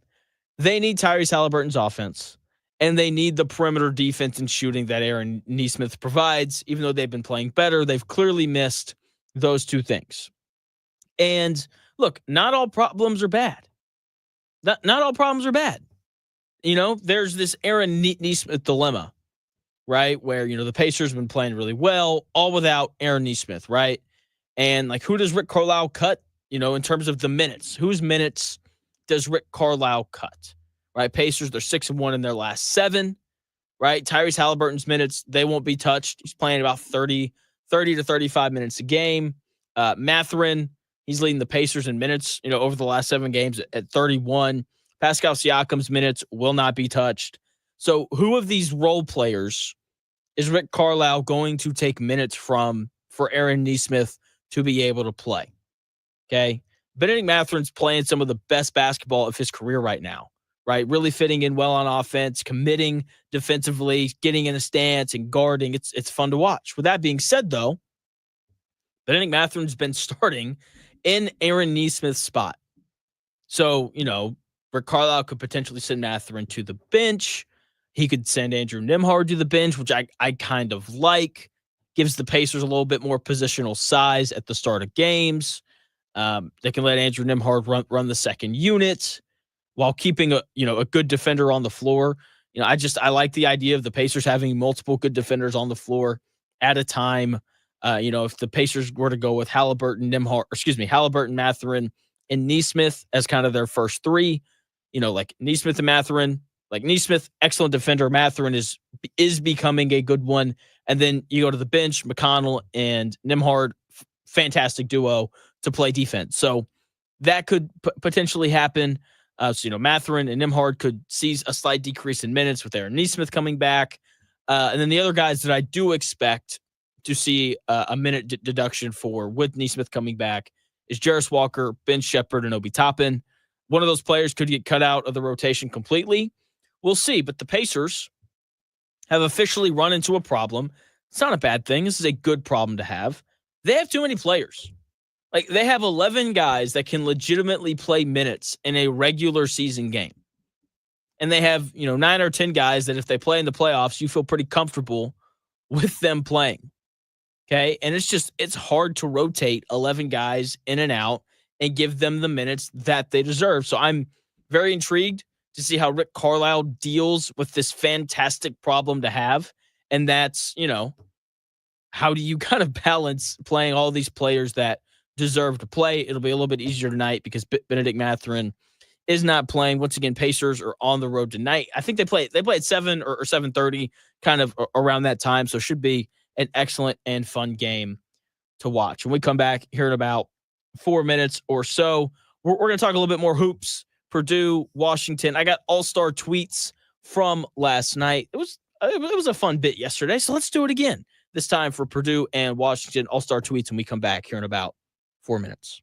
They need Tyrese Halliburton's offense, and they need the perimeter defense and shooting that Aaron Nesmith provides. Even though they've been playing better, they've clearly missed those two things. And look, not all problems are bad. Not all problems are bad. You know, there's this Aaron Nesmith dilemma, right? Where, the Pacers have been playing really well, all without Aaron Nesmith, right? And like, who does Rick Carlisle cut, in terms of the minutes? Whose minutes does Rick Carlisle cut, right? Pacers, they're 6-1 in their last 7, right? Tyrese Halliburton's minutes, they won't be touched. He's playing about 30 to 35 minutes a game. Mathurin, he's leading the Pacers in minutes, over the last 7 games at 31. Pascal Siakam's minutes will not be touched. So who of these role players is Rick Carlisle going to take minutes from for Aaron Nesmith to be able to play? Okay. Benedict Mathurin's playing some of the best basketball of his career right now, right? Really fitting in well on offense, committing defensively, getting in a stance and guarding. It's fun to watch. With that being said, though, Benedict Mathurin's been starting in Aaron Nesmith's spot. So, Rick Carlisle could potentially send Mathurin to the bench. He could send Andrew Nembhard to the bench, which I kind of like. Gives the Pacers a little bit more positional size at the start of games. They can let Andrew Nembhard run the second unit while keeping a good defender on the floor. I like the idea of the Pacers having multiple good defenders on the floor at a time. If the Pacers were to go with Halliburton, Mathurin, and Nesmith as kind of their first 3, like Nesmith and Mathurin, like Nesmith, excellent defender. Mathurin is becoming a good one. And then you go to the bench, McConnell and Nembhard, fantastic duo to play defense. So that could potentially happen. Mathurin and Nembhard could see a slight decrease in minutes with Aaron Nesmith coming back. And then the other guys that I do expect to see a minute deduction for with Nesmith coming back is Jarris Walker, Ben Shepherd, and Obi Toppin. One of those players could get cut out of the rotation completely. We'll see. But the Pacers have officially run into a problem. It's not a bad thing. This is a good problem to have. They have too many players. Like, they have 11 guys that can legitimately play minutes in a regular season game. And they have, 9 or 10 guys that if they play in the playoffs, you feel pretty comfortable with them playing. Okay. And it's hard to rotate 11 guys in and out and give them the minutes that they deserve. So I'm very intrigued to see how Rick Carlisle deals with this fantastic problem to have. And that's, how do you kind of balance playing all these players that deserve to play? It'll be a little bit easier tonight because Benedict Mathurin is not playing. Once again, Pacers are on the road tonight. I think they play at 7 or 7:30, kind of around that time. So it should be an excellent and fun game to watch. When we come back here in about 4 minutes or so, we're going to talk a little bit more hoops. Purdue, Washington. I got all-star tweets from last night. It was a fun bit yesterday, so let's do it again. This time for Purdue and Washington all-star tweets when we come back here in about 4 minutes.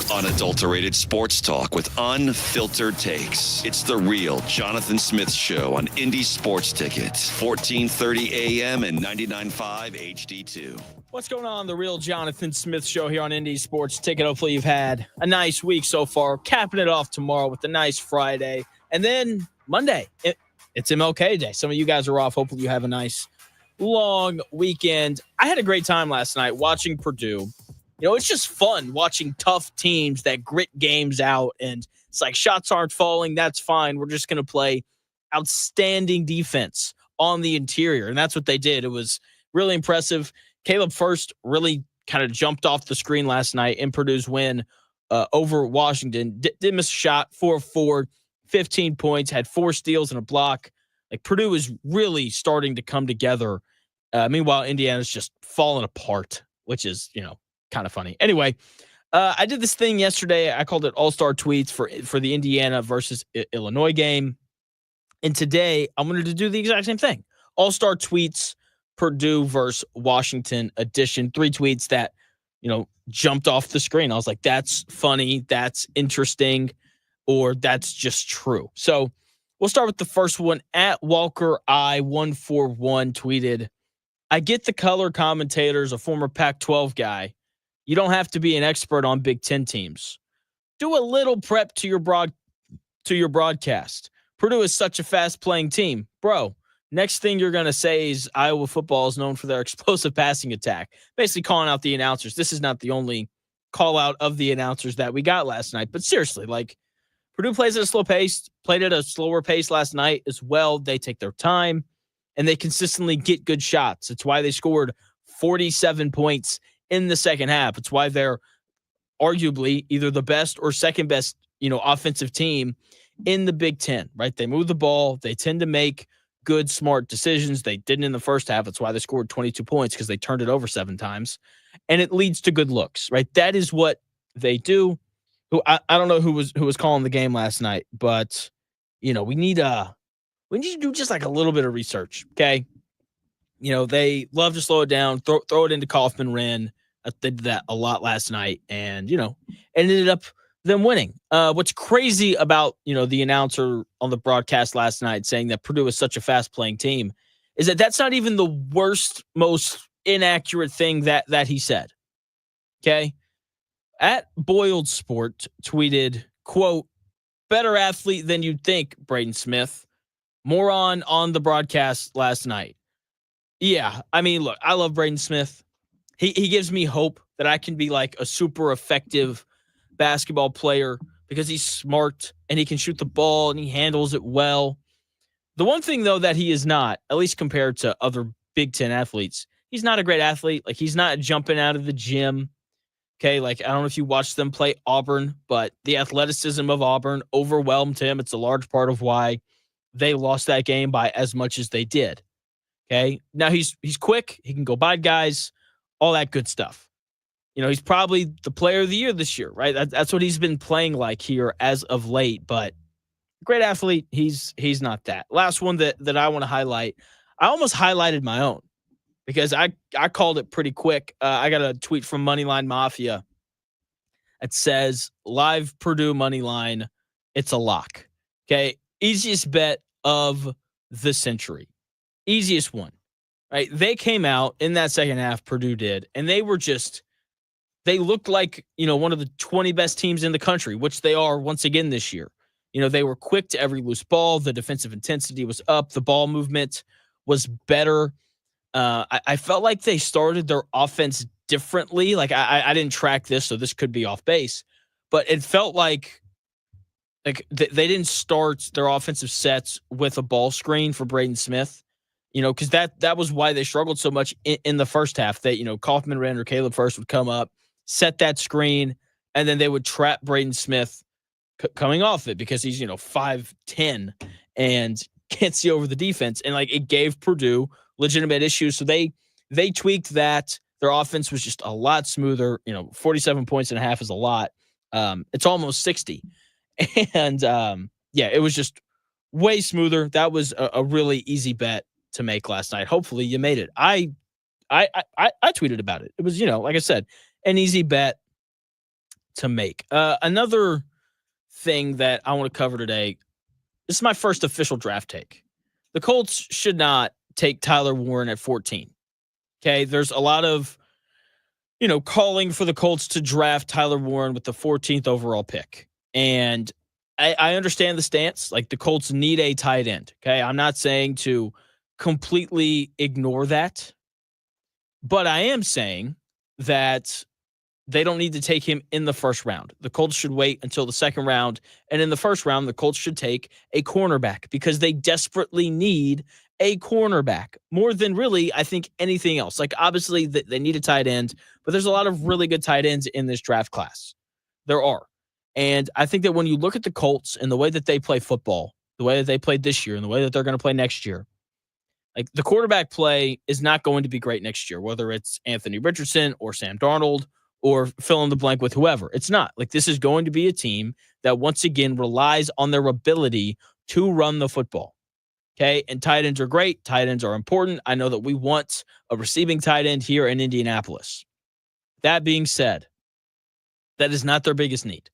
Unadulterated sports talk with unfiltered takes. It's the real Jonathan Smith Show on Indy Sports Ticket, 1430 AM and 99.5 HD2. What's going on? The real Jonathan Smith Show here on Indy Sports Ticket. Hopefully you've had a nice week so far. Capping it off tomorrow with a nice Friday. And then Monday, it's MLK Day. Some of you guys are off. Hopefully you have a nice long weekend. I had a great time last night watching Purdue. You know, it's just fun watching tough teams that grit games out. And it's like shots aren't falling. That's fine. We're just going to play outstanding defense on the interior. And that's what they did. It was really impressive. Caleb First really kind of jumped off the screen last night in Purdue's win over Washington. Didn't miss a shot, 4-4, 15 points, had 4 steals and a block. Like Purdue is really starting to come together. Meanwhile, Indiana's just falling apart, which is, you know, kind of funny. Anyway, I did this thing yesterday. I called it All-Star Tweets for the Indiana versus Illinois game. And today, I'm going to do the exact same thing. All-Star Tweets, Purdue versus Washington edition. 3 tweets that, you know, jumped off the screen. I was like, that's funny, that's interesting, or that's just true. So we'll start with the first one. At Walker I141 tweeted, I get the color commentator's a former Pac-12 guy. You don't have to be an expert on Big Ten teams. Do a little prep to your broadcast. Purdue is such a fast-playing team. Bro, next thing you're going to say is Iowa football is known for their explosive passing attack. Basically calling out the announcers. This is not the only call-out of the announcers that we got last night. But seriously, like, Purdue plays at a slow pace, played at a slower pace last night as well. They take their time, and they consistently get good shots. It's why they scored 47 points in the second half. It's why they're arguably either the best or second best, you know, offensive team in the Big Ten, right? They move the ball. They tend to make good, smart decisions. They didn't in the first half. That's why they scored 22 points, because they turned it over 7 times. And it leads to good looks, right? That is what they do. I don't know who was calling the game last night, but, you know, we need to do just like a little bit of research, okay? You know, they love to slow it down, throw it into Kaufman-Wren. They did that a lot last night, and, you know, it ended up them winning. What's crazy about, you know, the announcer on the broadcast last night saying that Purdue is such a fast-playing team is that that's not even the worst, most inaccurate thing that he said. Okay? At Boiled Sport tweeted, quote, better athlete than you'd think, Braden Smith. More on the broadcast last night. Yeah, I mean, look, I love Braden Smith. He gives me hope that I can be like a super effective basketball player because he's smart and he can shoot the ball and he handles it well. The one thing, though, that he is not, at least compared to other Big Ten athletes, he's not a great athlete. Like, he's not jumping out of the gym. Okay, like, I don't know if you watched them play Auburn, but the athleticism of Auburn overwhelmed him. It's a large part of why they lost that game by as much as they did. Okay, now he's quick. He can go by guys, all that good stuff. You know, he's probably the player of the year this year, right? That's what he's been playing like here as of late, but great athlete. He's not that. Last one that I want to highlight. I almost highlighted my own because I called it pretty quick. I got a tweet from Moneyline Mafia. It says, live Purdue Moneyline, it's a lock. Okay, easiest bet of the century. Easiest one, right? They came out in that second half, Purdue did, and they looked like, you know, one of the 20 best teams in the country, which they are once again this year. You know, they were quick to every loose ball. The defensive intensity was up. The ball movement was better. I felt like they started their offense differently. Like, I didn't track this, so this could be off base, but it felt like they didn't start their offensive sets with a ball screen for Braden Smith. You know, because that was why they struggled so much in the first half. That, you know, Kaufman-Wren or Caleb First would come up, set that screen, and then they would trap Braden Smith coming off it because he's, you know, 5'10" and can't see over the defense. And, like, it gave Purdue legitimate issues. So they tweaked that. Their offense was just a lot smoother. You know, 47 points and a half is a lot. It's almost 60. And, yeah, it was just way smoother. That was a really easy bet to make last night. Hopefully you made it. I tweeted about it. It was, you know, like I said, an easy bet. to make. Another thing that I want to cover today, this is my first official draft take. The Colts should not take Tyler Warren at 14. Okay, there's a lot of, calling for the Colts to draft Tyler Warren with the 14th overall pick. And I understand the stance. Like, the Colts need a tight end. Okay, I'm not saying to completely ignore that, but I am saying that they don't need to take him in the first round. The Colts should wait until the second round. And in the first round, the Colts should take a cornerback because they desperately need a cornerback more than really, I think, anything else. Like, obviously, they need a tight end, but there's a lot of really good tight ends in this draft class. There are. And I think that when you look at the Colts and the way that they play football, the way that they played this year and the way that they're going to play next year, like, the quarterback play is not going to be great next year, whether it's Anthony Richardson or Sam Darnold or fill in the blank with whoever. It's not. Like, this is going to be a team that once again relies on their ability to run the football. Okay, and tight ends are great. Tight ends are important. I know that we want a receiving tight end here in Indianapolis. That being said, that is not their biggest need.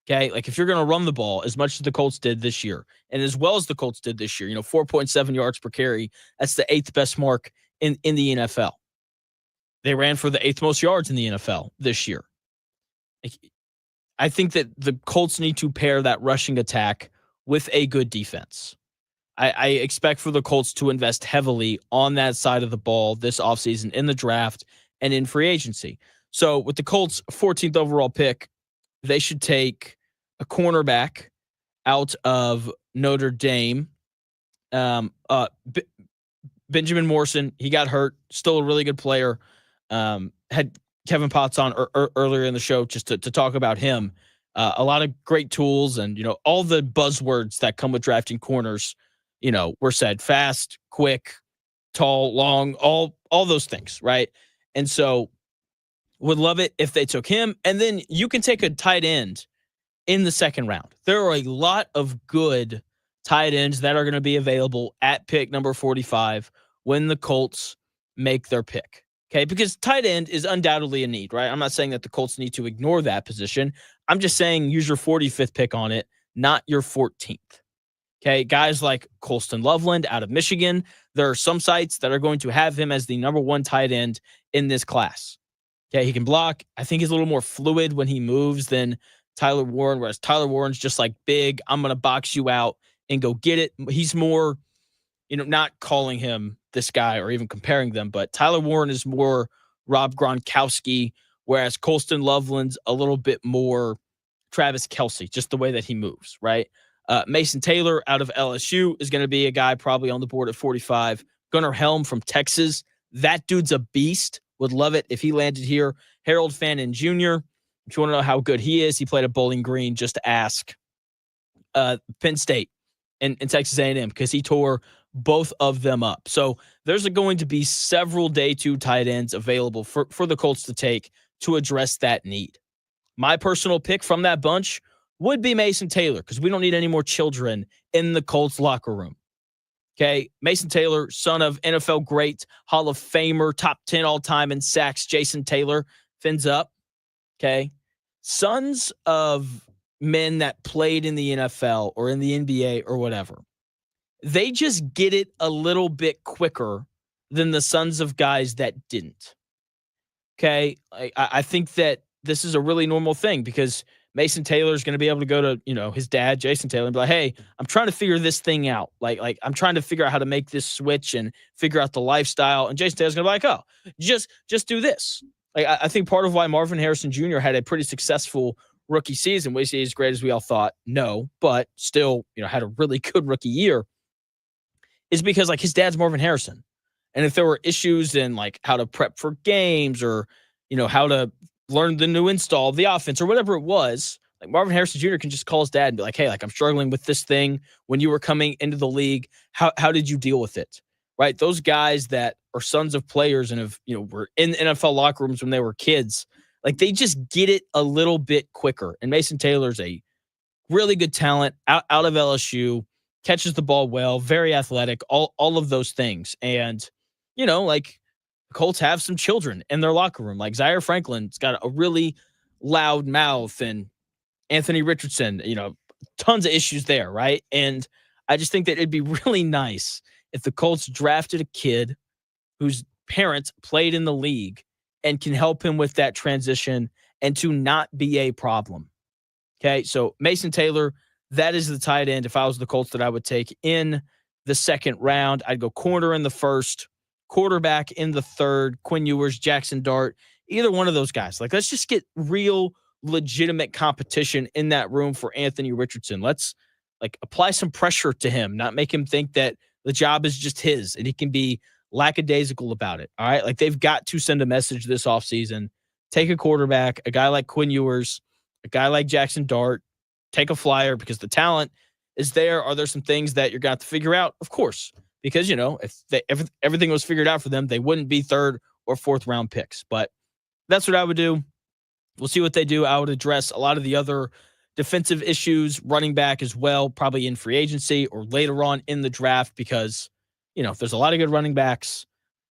Okay, like, if you're going to run the ball as much as the Colts did this year, and as well as the Colts did this year, 4.7 yards per carry, that's the 8th best mark in the NFL. They ran for the 8th most yards in the NFL this year. I think that the Colts need to pair that rushing attack with a good defense. I expect for the Colts to invest heavily on that side of the ball this offseason in the draft and in free agency. So with the Colts' 14th overall pick, they should take a cornerback out of Notre Dame. Benjamin Morrison, he got hurt, still a really good player. Had Kevin Potts on earlier in the show just to talk about him. A lot of great tools and, all the buzzwords that come with drafting corners, were said: fast, quick, tall, long, all those things, right? And so would love it if they took him. And then you can take a tight end in the second round. There are a lot of good tight ends that are going to be available at pick number 45 when the Colts make their pick. Okay, because tight end is undoubtedly a need, right? I'm not saying that the Colts need to ignore that position. I'm just saying use your 45th pick on it, not your 14th. Okay, guys like Colston Loveland out of Michigan, there are some sites that are going to have him as the number 1 tight end in this class. Okay, he can block. I think he's a little more fluid when he moves than Tyler Warren, whereas Tyler Warren's just like big, I'm going to box you out and go get it. He's more, not calling him this guy or even comparing them, but Tyler Warren is more Rob Gronkowski, whereas Colston Loveland's a little bit more Travis Kelce, just the way that he moves, right? Mason Taylor out of LSU is going to be a guy probably on the board at 45. Gunnar Helm from Texas, that dude's a beast. Would love it if he landed here. Harold Fannin Jr., if you want to know how good he is, he played at Bowling Green. Just ask Penn State and Texas A&M because he tore both of them up. So there's going to be several day 2 tight ends available for the Colts to take to address that need. My personal pick from that bunch would be Mason Taylor because we don't need any more children in the Colts locker room. Okay, Mason Taylor, son of NFL great, Hall of Famer, top 10 all-time in sacks, Jason Taylor, fins up. Okay, sons of men that played in the NFL or in the NBA or whatever, they just get it a little bit quicker than the sons of guys that didn't. Okay, I think that this is a really normal thing because Mason Taylor is going to be able to go to, his dad, Jason Taylor, and be like, hey, I'm trying to figure this thing out. Like I'm trying to figure out how to make this switch and figure out the lifestyle. And Jason Taylor's going to be like, oh, just do this. Like, I think part of why Marvin Harrison Jr. had a pretty successful rookie season, was he as great as we all thought? No, but still, had a really good rookie year, is because like his dad's Marvin Harrison. And if there were issues in like how to prep for games or, how to learn the new install of the offense or whatever it was, like Marvin Harrison Jr. can just call his dad and be like, hey, like I'm struggling with this thing when you were coming into the league. How did you deal with it? Right? Those guys that are sons of players and have, were in NFL locker rooms when they were kids, like they just get it a little bit quicker. And Mason Taylor's a really good talent out of LSU, catches the ball well, very athletic, all of those things. And, like the Colts have some children in their locker room. Like Zaire Franklin's got a really loudmouth and Anthony Richardson, tons of issues there, right? And I just think that it'd be really nice if the Colts drafted a kid whose parents played in the league and can help him with that transition and to not be a problem. Okay, so Mason Taylor, that is the tight end. If I was the Colts that I would take in the second round, I'd go corner in the first, quarterback in the third, Quinn Ewers, Jackson Dart, either one of those guys. Like, let's just get real legitimate competition in that room for Anthony Richardson. Let's apply some pressure to him, not make him think that the job is just his and he can be lackadaisical about it. All right. Like, they've got to send a message this offseason. Take a quarterback, a guy like Quinn Ewers, a guy like Jackson Dart, take a flyer because the talent is there. Are there some things that you're going to have to figure out? Of course, because, if everything was figured out for them, they wouldn't be third or fourth round picks. But that's what I would do. We'll see what they do. I would address a lot of the other defensive issues, running back as well, probably in free agency or later on in the draft because, there's a lot of good running backs.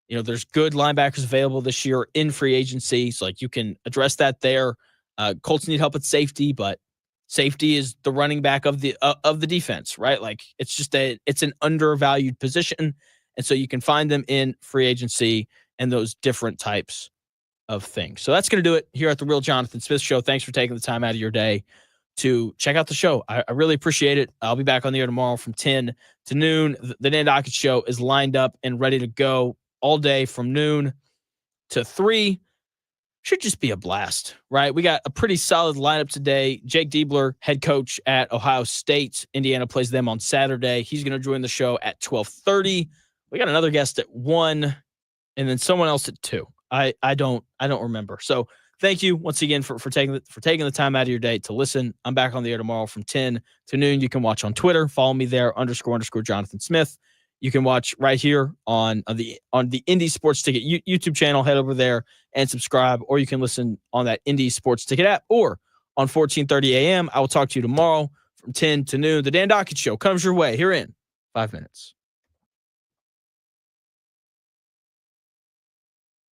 There's good linebackers available this year in free agency. So, you can address that there. Colts need help at safety, but safety is the running back of the defense, right? Like, it's an undervalued position. And so you can find them in free agency and those different types of things. So that's going to do it here at the Real Jonathan Smith Show. Thanks for taking the time out of your day to check out the show. I really appreciate it. I'll be back on the air tomorrow from 10 to noon. The Dan Dockett Show is lined up and ready to go all day from noon to 3. Should just be a blast, right? We got a pretty solid lineup today. Jake Diebler, head coach at Ohio State. Indiana plays them on Saturday. He's going to join the show at 12:30. We got another guest at 1 and then someone else at 2. I don't remember. So thank you once again for taking the time out of your day to listen. I'm back on the air tomorrow from 10 to noon. You can watch on Twitter. Follow me there, __ Jonathan Smith. You can watch right here on the Indie Sports Ticket YouTube channel. Head over there and subscribe, or you can listen on that Indie Sports Ticket app or on 14:30 a.m. I will talk to you tomorrow from 10 to noon. The Dan Dockett Show comes your way here in 5 minutes.